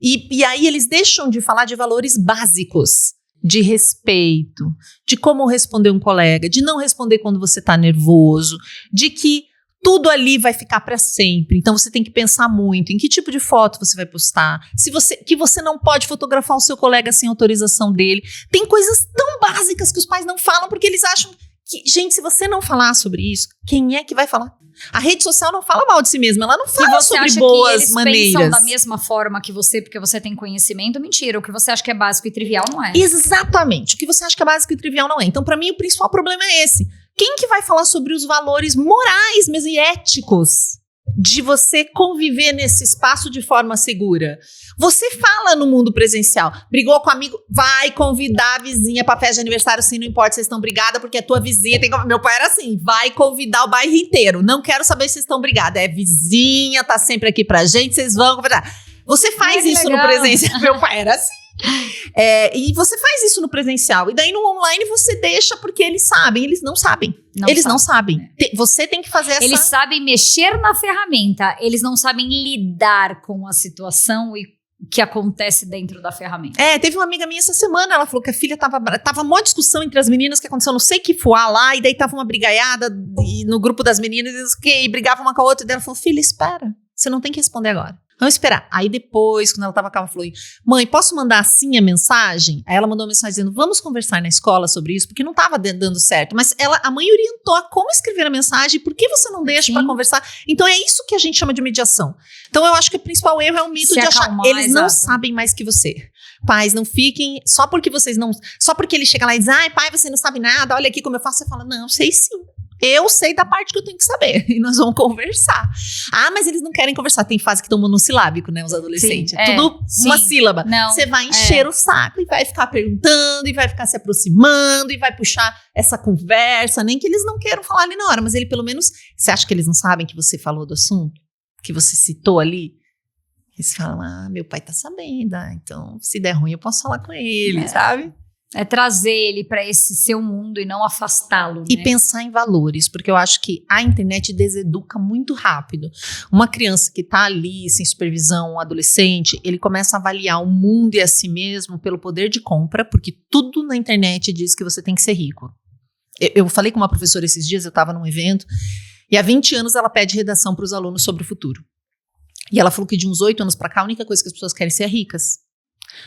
e aí eles deixam de falar de valores básicos. De respeito. De como responder um colega. De não responder quando você tá nervoso. De que tudo ali vai ficar para sempre. Então você tem que pensar muito em que tipo de foto você vai postar. Que você não pode fotografar o seu colega sem autorização dele. Tem coisas tão básicas que os pais não falam porque eles acham que, gente, se você não falar sobre isso, quem é que vai falar? A rede social não fala mal de si mesma, ela não fala sobre boas maneiras. Que eles pensam da mesma forma que você, porque você tem conhecimento, mentira. O que você acha que é básico e trivial não é. Exatamente. O que você acha que é básico e trivial não é. Então, para mim, o principal problema é esse. Quem que vai falar sobre os valores morais mesmo e éticos de você conviver nesse espaço de forma segura? Você fala no mundo presencial, brigou com um amigo, vai convidar a vizinha pra festa de aniversário, sim, não importa se vocês estão brigadas, porque a tua vizinha tem... Meu pai era assim, vai convidar o bairro inteiro, não quero saber se vocês estão brigadas, é vizinha, tá sempre aqui pra gente, vocês vão convidar. Você faz isso no presencial, meu pai era assim. E você faz isso no presencial. E daí no online você deixa porque eles sabem. Eles não sabem. Não sabem. Você tem que fazer essa... Eles sabem mexer na ferramenta. Eles não sabem lidar com a situação e o que acontece dentro da ferramenta. Teve uma amiga minha essa semana, ela falou que a filha tava uma discussão entre as meninas que aconteceu não sei que fuá lá, e daí tava uma brigaiada no grupo das meninas e brigavam uma com a outra, e daí ela falou, filha, espera, você não tem que responder agora. Vamos esperar. Aí depois, quando ela tava calma, ela falou, mãe, posso mandar assim a mensagem? Aí ela mandou uma mensagem dizendo, vamos conversar na escola sobre isso, porque não tava dando certo. Mas a mãe orientou a como escrever a mensagem, por que você não deixa para conversar? Então é isso que a gente chama de mediação. Então eu acho que o principal erro é o mito de achar, eles não sabem mais que você. Pais, não fiquem, só porque ele chega lá e diz, ai pai, você não sabe nada, olha aqui como eu faço, você fala, não, sei sim. Eu sei da parte que eu tenho que saber. E nós vamos conversar. Mas eles não querem conversar. Tem fase que estão monossilábico, né? Os adolescentes. Sim, tudo uma sílaba. Você vai encher o saco e vai ficar perguntando, e vai ficar se aproximando, e vai puxar essa conversa. Nem que eles não queiram falar ali na hora. Mas ele, pelo menos... Você acha que eles não sabem que você falou do assunto? Que você citou ali? Eles falam, meu pai tá sabendo. Então, se der ruim, eu posso falar com ele, sabe? É trazer ele para esse seu mundo e não afastá-lo. E pensar em valores, porque eu acho que a internet deseduca muito rápido. Uma criança que está ali sem supervisão, um adolescente, ele começa a avaliar o mundo e a si mesmo pelo poder de compra, porque tudo na internet diz que você tem que ser rico. Eu falei com uma professora esses dias, eu estava num evento, e há 20 anos ela pede redação para os alunos sobre o futuro. E ela falou que de uns 8 anos para cá, a única coisa que as pessoas querem ser é ricas.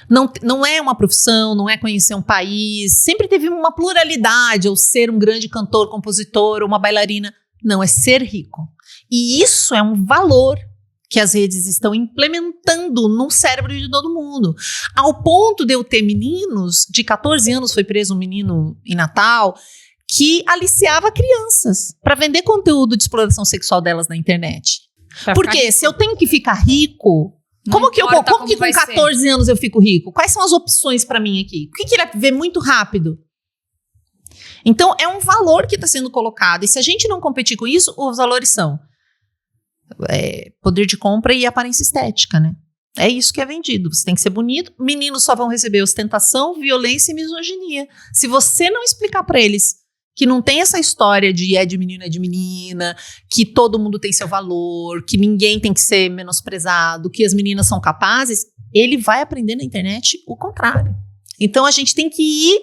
Não é uma profissão, não é conhecer um país, sempre teve uma pluralidade, ou ser um grande cantor, compositor, ou uma bailarina. Não, é ser rico. E isso é um valor que as redes estão implementando no cérebro de todo mundo. Ao ponto de eu ter meninos, de 14 anos foi preso um menino em Natal, que aliciava crianças para vender conteúdo de exploração sexual delas na internet. Porque se eu tenho que ficar rico... Como que com 14 anos eu fico rico? Quais são as opções para mim aqui? O que ele vai ver muito rápido? Então, é um valor que está sendo colocado. E se a gente não competir com isso, os valores são poder de compra e aparência estética, né? É isso que é vendido. Você tem que ser bonito. Meninos só vão receber ostentação, violência e misoginia. Se você não explicar para eles que não tem essa história de é de menino, é de menina, que todo mundo tem seu valor, que ninguém tem que ser menosprezado, que as meninas são capazes, ele vai aprender na internet o contrário. Então, a gente tem que ir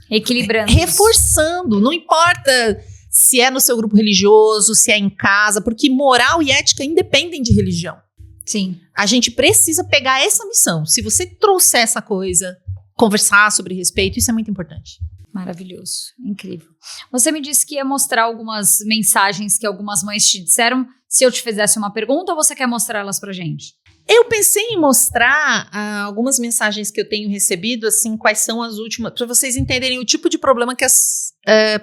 equilibrando, reforçando. Não importa se é no seu grupo religioso, se é em casa, porque moral e ética independem de religião. Sim. A gente precisa pegar essa missão. Se você trouxer essa coisa, conversar sobre respeito, isso é muito importante. Maravilhoso, incrível. Você me disse que ia mostrar algumas mensagens que algumas mães te disseram. Se eu te fizesse uma pergunta, ou você quer mostrar elas pra gente? Eu pensei em mostrar algumas mensagens que eu tenho recebido, assim, quais são as últimas, para vocês entenderem o tipo de problema que as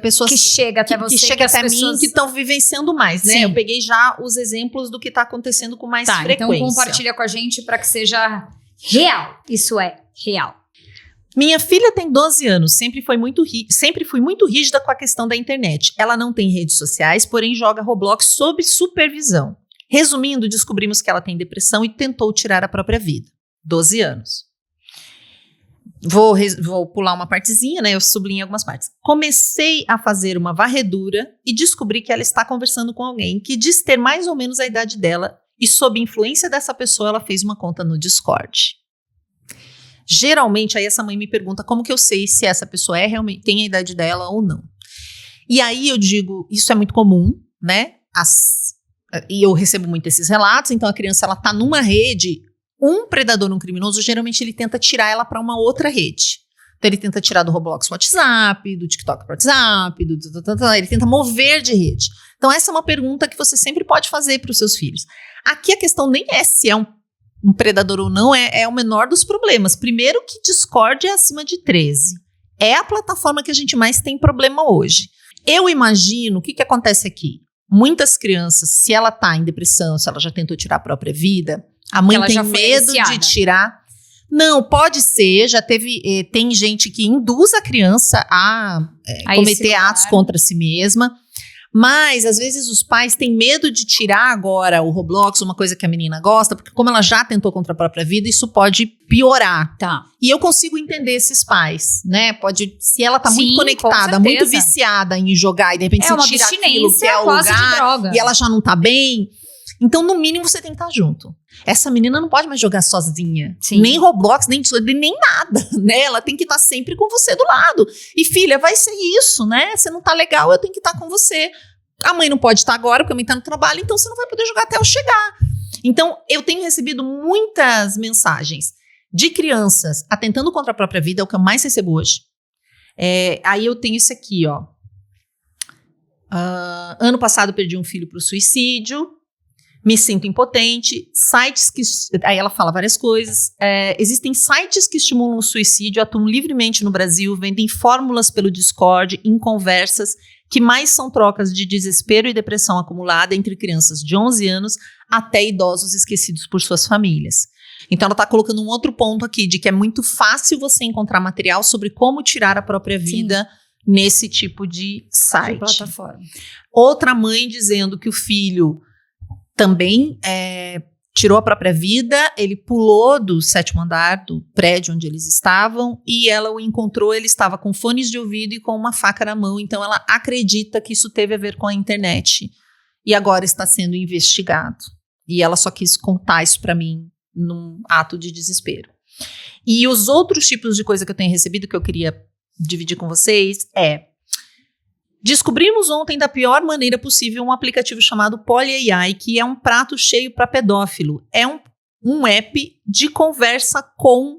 pessoas... Que chega até você, que chega até pessoas... mim, que estão vivenciando mais, né? Sim. Eu peguei já os exemplos do que está acontecendo com mais frequência. Então compartilha com a gente para que seja real. Isso é real. Minha filha tem 12 anos, sempre fui muito rígida com a questão da internet. Ela não tem redes sociais, porém joga Roblox sob supervisão. Resumindo, descobrimos que ela tem depressão e tentou tirar a própria vida. 12 anos. Vou pular uma partezinha, né? Eu sublinho algumas partes. Comecei a fazer uma varredura e descobri que ela está conversando com alguém que diz ter mais ou menos a idade dela e sob influência dessa pessoa ela fez uma conta no Discord. Geralmente, aí essa mãe me pergunta como que eu sei se essa pessoa realmente tem a idade dela ou não. E aí eu digo, isso é muito comum, né? E eu recebo muito esses relatos, então a criança ela tá numa rede, um predador, um criminoso, geralmente ele tenta tirar ela para uma outra rede. Então ele tenta tirar do Roblox pro WhatsApp, do TikTok pro WhatsApp, ele tenta mover de rede. Então essa é uma pergunta que você sempre pode fazer para os seus filhos. Aqui a questão nem é se é um predador ou não, é o menor dos problemas. Primeiro que Discord é acima de 13. É a plataforma que a gente mais tem problema hoje. Eu imagino, o que acontece aqui? Muitas crianças, se ela tá em depressão, se ela já tentou tirar a própria vida, a mãe tem medo de tirar. Não, pode ser, já tem gente que induz a criança a cometer atos contra si mesma. Mas, às vezes, os pais têm medo de tirar agora o Roblox, uma coisa que a menina gosta, porque como ela já tentou contra a própria vida, isso pode piorar. Tá. E eu consigo entender esses pais, né? Se ela tá muito Sim, conectada, muito viciada em jogar, e de repente você tira aquilo que é o lugar, e ela já não tá bem. Então, no mínimo, você tem que estar junto. Essa menina não pode mais jogar sozinha. Sim. Nem Roblox, nem nada, né? Ela tem que estar sempre com você do lado. E filha, vai ser isso, né? Você não tá legal, eu tenho que estar com você. A mãe não pode estar agora, porque a mãe tá no trabalho, então você não vai poder jogar até eu chegar. Então, eu tenho recebido muitas mensagens de crianças atentando contra a própria vida, é o que eu mais recebo hoje. Aí eu tenho isso aqui, ó. Ano passado perdi um filho pro suicídio. Me sinto impotente, aí ela fala várias coisas, existem sites que estimulam o suicídio, atuam livremente no Brasil, vendem fórmulas pelo Discord, em conversas, que mais são trocas de desespero e depressão acumulada entre crianças de 11 anos até idosos esquecidos por suas famílias. Então ela está colocando um outro ponto aqui, de que é muito fácil você encontrar material sobre como tirar a própria vida nesse tipo de site. De plataforma. Outra mãe dizendo que o filho também tirou a própria vida, ele pulou do 7º andar do prédio onde eles estavam e ela o encontrou, ele estava com fones de ouvido e com uma faca na mão, então ela acredita que isso teve a ver com a internet e agora está sendo investigado. E ela só quis contar isso para mim num ato de desespero. E os outros tipos de coisa que eu tenho recebido que eu queria dividir com vocês descobrimos ontem da pior maneira possível um aplicativo chamado PolyAI, que é um prato cheio para pedófilo. É um app de conversa com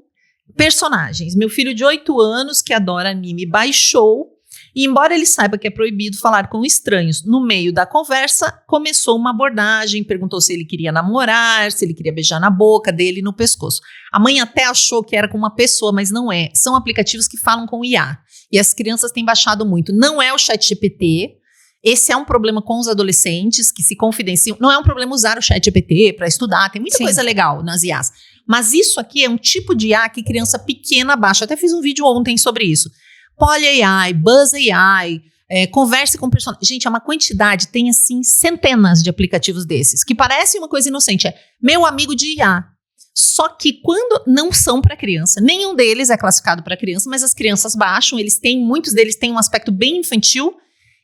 personagens. Meu filho de 8 anos, que adora anime, baixou, e embora ele saiba que é proibido falar com estranhos, no meio da conversa começou uma abordagem, perguntou se ele queria namorar, se ele queria beijar na boca dele e no pescoço. A mãe até achou que era com uma pessoa, mas não é. São aplicativos que falam com IA. E as crianças têm baixado muito. Não é o ChatGPT. Esse é um problema com os adolescentes que se confidenciam. Não é um problema usar o ChatGPT para estudar. Tem muita coisa legal nas IAs. Mas isso aqui é um tipo de IA que criança pequena baixa. Eu até fiz um vídeo ontem sobre isso. PolyAI, BuzzAI, converse com personagens. Gente, é uma quantidade. Tem, assim, centenas de aplicativos desses. Que parecem uma coisa inocente. É meu amigo de IA. Só que quando não são para criança, nenhum deles é classificado para criança, mas as crianças baixam, muitos deles têm um aspecto bem infantil,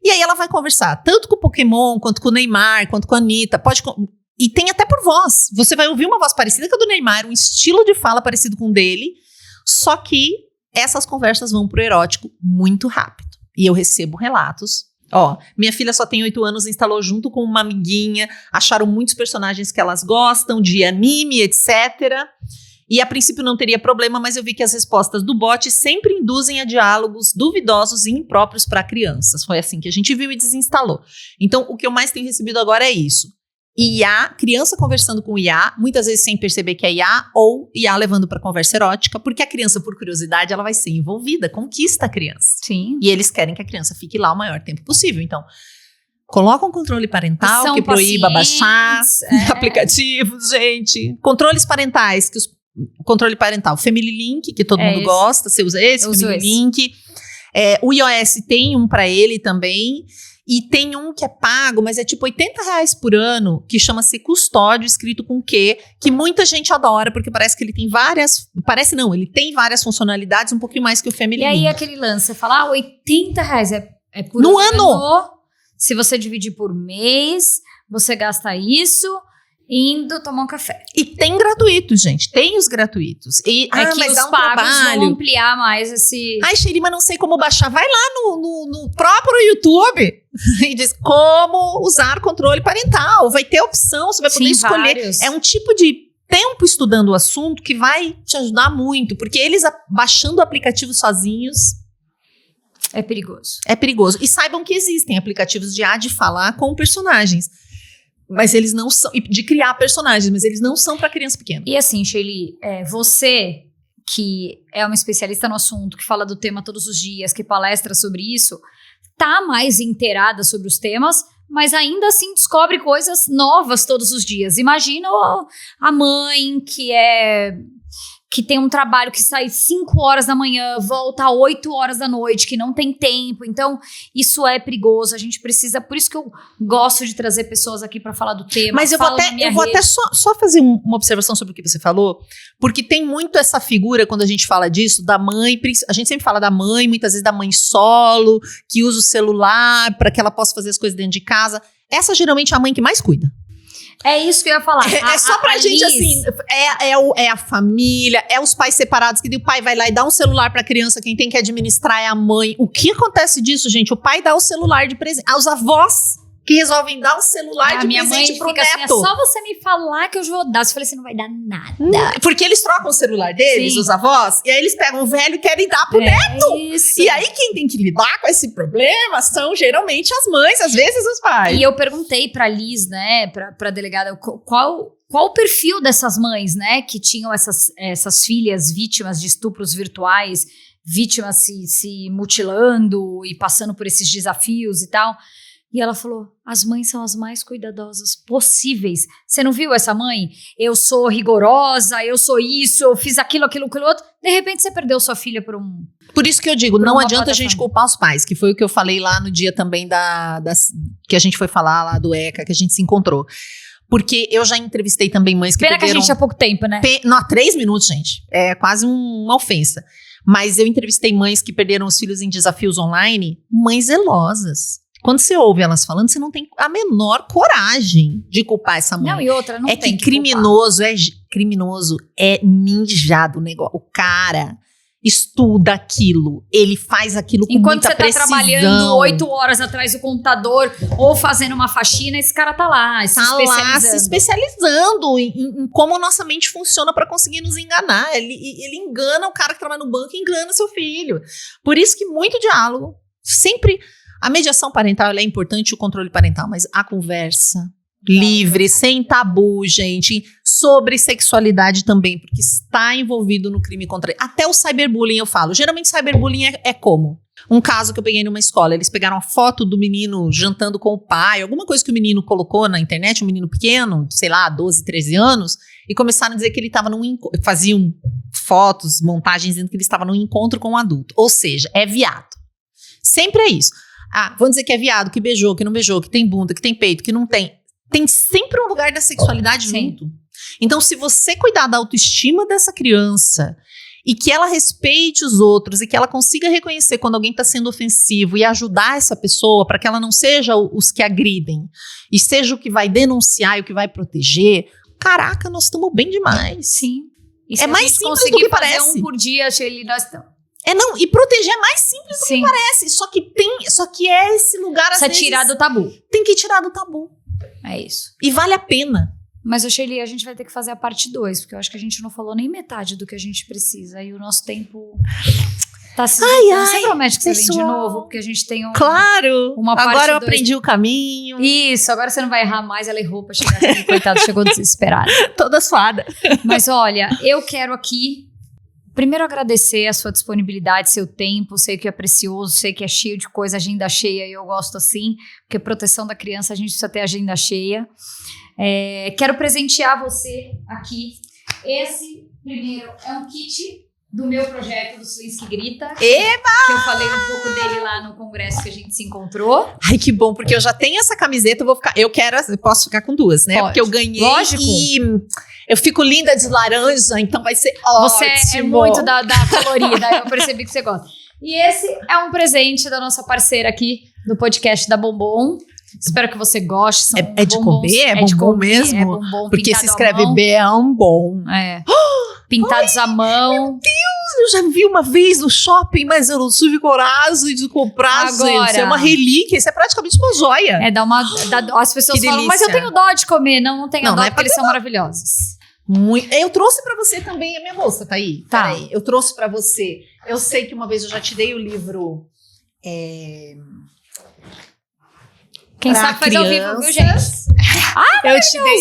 e aí ela vai conversar, tanto com o Pokémon, quanto com o Neymar, quanto com a Anitta, E tem até por voz. Você vai ouvir uma voz parecida com a do Neymar, um estilo de fala parecido com o dele, só que essas conversas vão pro erótico muito rápido. E eu recebo relatos. Minha filha só tem 8 anos, instalou junto com uma amiguinha, acharam muitos personagens que elas gostam, de anime, etc. E a princípio não teria problema, mas eu vi que as respostas do bot sempre induzem a diálogos duvidosos e impróprios para crianças. Foi assim que a gente viu e desinstalou. Então, o que eu mais tenho recebido agora é isso. IA, criança conversando com IA, muitas vezes sem perceber que é IA, ou IA levando para conversa erótica, porque a criança, por curiosidade, ela vai ser envolvida, conquista a criança. Sim. E eles querem que a criança fique lá o maior tempo possível. Então, coloca um controle parental que proíba baixar aplicativos, gente. Controles parentais, controle parental, Family Link, que todo mundo gosta, você usa esse, Family Link. O iOS tem um para ele também. E tem um que é pago, mas é tipo R$80 por ano, que chama-se Custódio, escrito com Q, que muita gente adora, porque parece que ele tem várias... Parece não, ele tem várias funcionalidades, um pouquinho mais que o Family Link. E aí aquele lance, você fala, R$80 é por no ano! Se você dividir por mês, você gasta isso... indo tomar um café. E tem gratuitos, gente. Tem os gratuitos. E, que mas os pagos vão ampliar mais esse... Ai, Sherry, mas não sei como baixar. Vai lá no próprio YouTube e diz como usar controle parental. Vai ter opção, você vai poder escolher. Vários. É um tipo de tempo estudando o assunto que vai te ajudar muito. Porque eles baixando o aplicativo sozinhos... é perigoso. É perigoso. E saibam que existem aplicativos de falar com personagens. Mas eles não são... de criar personagens, mas eles não são para criança pequena. E assim, Shelly, você que é uma especialista no assunto, que fala do tema todos os dias, que palestra sobre isso, tá mais inteirada sobre os temas, mas ainda assim descobre coisas novas todos os dias. Imagina a mãe que tem um trabalho que sai 5 horas da manhã, volta às 8 horas da noite, que não tem tempo. Então, isso é perigoso. A gente precisa... Por isso que eu gosto de trazer pessoas aqui para falar do tema. Mas eu vou até só fazer uma observação sobre o que você falou, porque tem muito essa figura, quando a gente fala disso, da mãe... A gente sempre fala da mãe, muitas vezes da mãe solo, que usa o celular para que ela possa fazer as coisas dentro de casa. Essa, geralmente, é a mãe que mais cuida. É isso que eu ia falar. É só pra gente, assim, é a família, é os pais separados, que o pai vai lá e dá um celular pra criança, quem tem que administrar é a mãe. O que acontece disso, gente? O pai dá o celular de presente. Os avós que resolvem dar um celular de presente pro neto. Assim, é só você me falar que eu vou dar. Eu falei, você não vai dar nada. Porque eles trocam o celular deles, os avós, e aí eles pegam o velho e querem dar pro neto. Isso. E aí quem tem que lidar com esse problema são geralmente as mães, às vezes os pais. E eu perguntei pra Liz, né, pra delegada, qual o perfil dessas mães, né, que tinham essas filhas vítimas de estupros virtuais, vítimas se mutilando e passando por esses desafios e tal. E ela falou, as mães são as mais cuidadosas possíveis. Você não viu essa mãe? Eu sou rigorosa, eu sou isso, eu fiz aquilo outro. De repente você perdeu sua filha por um... Por isso que eu digo, não adianta a gente culpar os pais, que foi o que eu falei lá no dia também que a gente foi falar lá do ECA, que a gente se encontrou. Porque eu já entrevistei também mães que perderam... Pena que a gente há pouco tempo, né? Não, 3 minutos, gente. É quase uma ofensa. Mas eu entrevistei mães que perderam os filhos em desafios online, mães zelosas. Quando você ouve elas falando, você não tem a menor coragem de culpar essa mãe. Não, e outra, não tem que criminoso é ninjado o negócio. O cara estuda aquilo, ele faz aquilo com muita precisão. Enquanto você tá trabalhando 8 horas atrás do computador ou fazendo uma faxina, esse cara tá lá se especializando em como a nossa mente funciona para conseguir nos enganar. Ele engana o cara que trabalha no banco e engana seu filho. Por isso que muito diálogo, sempre... A mediação parental ela é importante, o controle parental, mas a conversa livre, sem tabu, gente, sobre sexualidade também, porque está envolvido no crime contra... Até o cyberbullying eu falo. Geralmente cyberbullying é como? Um caso que eu peguei numa escola, eles pegaram a foto do menino jantando com o pai, alguma coisa que o menino colocou na internet, um menino pequeno, sei lá, 12, 13 anos, e começaram a dizer que ele estava faziam fotos, montagens dizendo que ele estava num encontro com um adulto. Ou seja, é viado. Sempre é isso. Vamos dizer que é viado, que beijou, que não beijou, que tem bunda, que tem peito, que não tem. Tem sempre um lugar da sexualidade junto. Então, se você cuidar da autoestima dessa criança e que ela respeite os outros e que ela consiga reconhecer quando alguém está sendo ofensivo e ajudar essa pessoa para que ela não seja os que agridem e seja o que vai denunciar e o que vai proteger, caraca, nós estamos bem demais. Sim. E é mais simples do que parece. Um por dia, Shelly, nós estamos. E proteger é mais simples do que parece. Só que é esse lugar, às vezes, tirar do tabu. Tem que tirar do tabu. É isso. E vale a pena. Mas, Shelly, a gente vai ter que fazer a parte 2, porque eu acho que a gente não falou nem metade do que a gente precisa. E o nosso tempo tá se... Você promete que você vem de novo? Porque a gente tem Claro! Uma parte agora eu 2. Aprendi o caminho. Isso, agora você não vai errar mais. Ela errou pra chegar aqui. Coitada, chegou desesperada. Toda suada. Mas, olha, eu quero aqui... Primeiro, agradecer a sua disponibilidade, seu tempo. Sei que é precioso, sei que é cheio de coisa, agenda cheia, e eu gosto assim, porque proteção da criança a gente precisa ter agenda cheia. Quero presentear você aqui. Esse, primeiro, é um kit do meu projeto do Silêncio que Grita. Eba! Que eu falei um pouco dele lá no congresso que a gente se encontrou. Ai, que bom, porque eu já tenho essa camiseta, eu posso ficar com 2, né? Pode. Porque eu ganhei. Lógico. E eu fico linda de laranja, então vai ser ótimo. Você é muito da colorida, eu percebi que você gosta. E esse é um presente da nossa parceira aqui do podcast da Bombom. Espero que você goste. É de comer? É bombom mesmo? É bombom, porque se escreve B-A-M-B-O-M. Pintados à mão. Meu Deus, eu já vi uma vez no shopping, mas eu não tive coragem de comprar, agora, gente. É uma relíquia, isso é praticamente uma joia. As pessoas falam, mas eu tenho dó de comer. Não tenho dó, porque eles são maravilhosos. Eu trouxe pra você também a minha bolsa, tá aí? Tá. Peraí, eu trouxe pra você. Eu sei que uma vez eu já te dei o livro... Quem sabe faz ao vivo, viu, gente?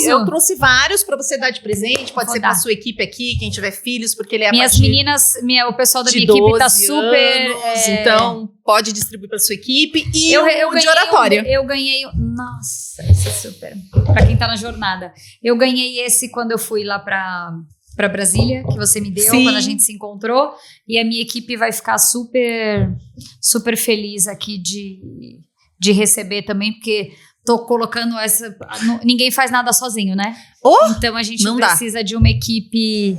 Eu trouxe vários pra você dar de presente. Pode ser pra sua equipe aqui, quem tiver filhos, porque ele é Minhas meninas, o pessoal da minha equipe tá super... Então, pode distribuir pra sua equipe. E eu de oratória. Eu ganhei... Nossa, esse é super. Pra quem tá na jornada. Eu ganhei esse quando eu fui lá pra Brasília, que você me deu, quando a gente se encontrou. E a minha equipe vai ficar super, super feliz aqui de receber também, porque tô colocando essa... Ninguém faz nada sozinho, né? Então a gente precisa de uma equipe...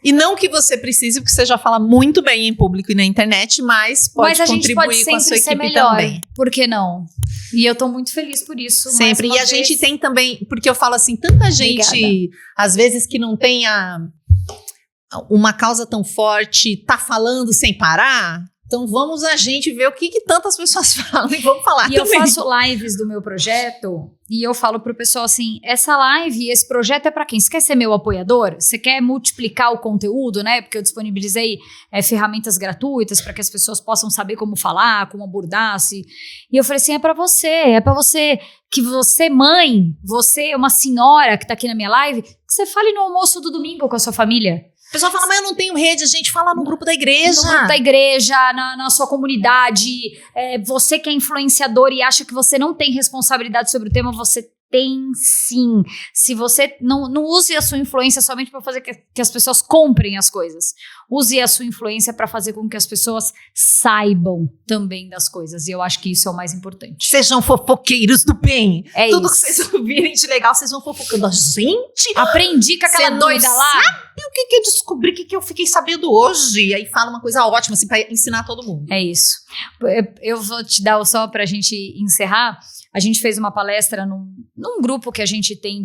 E não que você precise, porque você já fala muito bem em público e na internet, mas pode contribuir com a sua equipe melhor, também. Por que não? E eu tô muito feliz por isso. Sempre. E a gente tem também, porque eu falo assim, tanta gente, Obrigada. Às vezes, que não tem uma causa tão forte, tá falando sem parar. Então vamos a gente ver o que tantas pessoas falam e vamos falar também. Eu faço lives do meu projeto e eu falo pro pessoal assim, essa live, esse projeto é pra quem? Você quer ser meu apoiador? Você quer multiplicar o conteúdo, né? Porque eu disponibilizei ferramentas gratuitas para que as pessoas possam saber como falar, como abordar. E eu falei assim, é pra você que você, mãe, você é uma senhora que tá aqui na minha live, que você fale no almoço do domingo com a sua família. O pessoal fala, mas eu não tenho rede, a gente fala no grupo da igreja. No grupo da igreja, na sua comunidade. Você que é influenciador e acha que você não tem responsabilidade sobre o tema, você tem sim. Se você não use a sua influência somente para fazer que as pessoas comprem as coisas. Use a sua influência para fazer com que as pessoas saibam também das coisas. E eu acho que isso é o mais importante. Sejam fofoqueiros do bem. Tudo isso. que vocês ouvirem de legal, vocês vão fofocando. A gente... Aprendi com aquela doida lá. Sabe o que eu descobri, o que eu fiquei sabendo hoje? E aí fala uma coisa ótima, assim, pra ensinar todo mundo. É isso. Eu vou te dar só pra gente encerrar. A gente fez uma palestra num grupo que a gente tem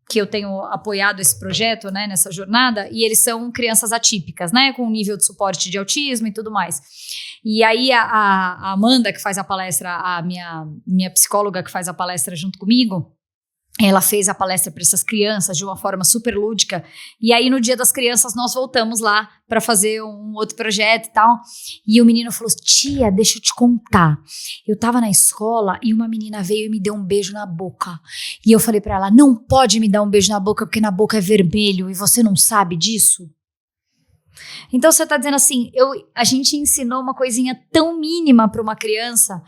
que eu tenho apoiado esse projeto, né, nessa jornada, e eles são crianças atípicas, né, com nível de suporte de autismo e tudo mais. E aí a Amanda, que faz a palestra, a minha psicóloga que faz a palestra junto comigo, ela fez a palestra para essas crianças de uma forma super lúdica. E aí, no Dia das Crianças, nós voltamos lá para fazer um outro projeto e tal. E o menino falou, tia, deixa eu te contar. Eu tava na escola e uma menina veio e me deu um beijo na boca. E eu falei para ela, não pode me dar um beijo na boca, porque na boca é vermelho e você não sabe disso? Então você tá dizendo assim, a gente ensinou uma coisinha tão mínima para uma criança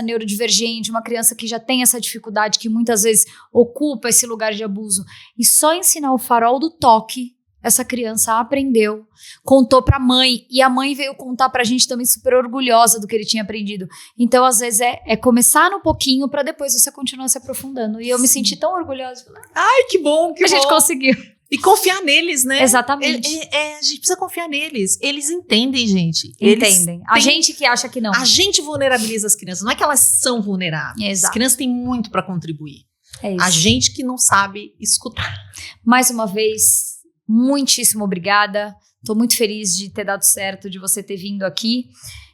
neurodivergente, uma criança que já tem essa dificuldade, que muitas vezes ocupa esse lugar de abuso, e só ensinar o farol do toque, essa criança aprendeu, contou pra mãe, e a mãe veio contar pra gente também super orgulhosa do que ele tinha aprendido. Então às vezes é começar no pouquinho pra depois você continuar se aprofundando, e eu me senti tão orgulhosa. Ai, que bom, que bom. A gente conseguiu. E confiar neles, né? Exatamente. A gente precisa confiar neles. Eles entendem, gente. Entendem. A gente que acha que não. A gente vulnerabiliza as crianças. Não é que elas são vulneráveis. Exato. As crianças têm muito para contribuir. É isso. A gente que não sabe escutar. Mais uma vez, muitíssimo obrigada. Estou muito feliz de ter dado certo, de você ter vindo aqui.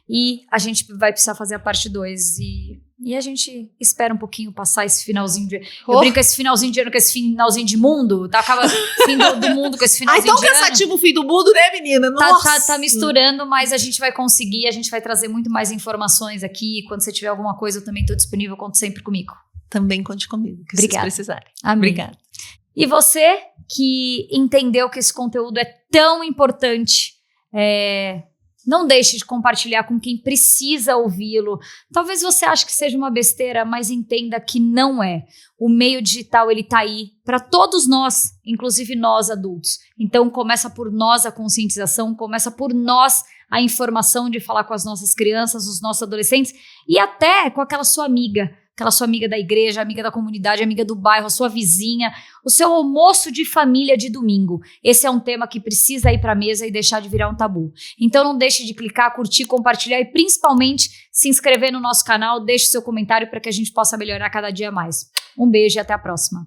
E a gente vai precisar fazer a parte 2. E a gente espera um pouquinho passar esse finalzinho de... Eu brinco com esse finalzinho de ano, com esse finalzinho de mundo. Tá, acaba fim do mundo com esse finalzinho de ano. Tão cansativo o fim do mundo, né, menina? Nossa. Tá misturando, mas a gente vai conseguir. A gente vai trazer muito mais informações aqui. Quando você tiver alguma coisa, eu também estou disponível. Conte sempre comigo. Também conte comigo, que Obrigada. vocês precisarem. Amém. Obrigada. E você que entendeu que esse conteúdo é tão importante, não deixe de compartilhar com quem precisa ouvi-lo. Talvez você ache que seja uma besteira, mas entenda que não é. O meio digital, ele tá aí para todos nós, inclusive nós adultos. Então começa por nós a conscientização, começa por nós a informação de falar com as nossas crianças, os nossos adolescentes e até com aquela sua amiga da igreja, amiga da comunidade, amiga do bairro, a sua vizinha, o seu almoço de família de domingo. Esse é um tema que precisa ir para a mesa e deixar de virar um tabu. Então não deixe de clicar, curtir, compartilhar e principalmente se inscrever no nosso canal, deixe seu comentário para que a gente possa melhorar cada dia mais. Um beijo e até a próxima.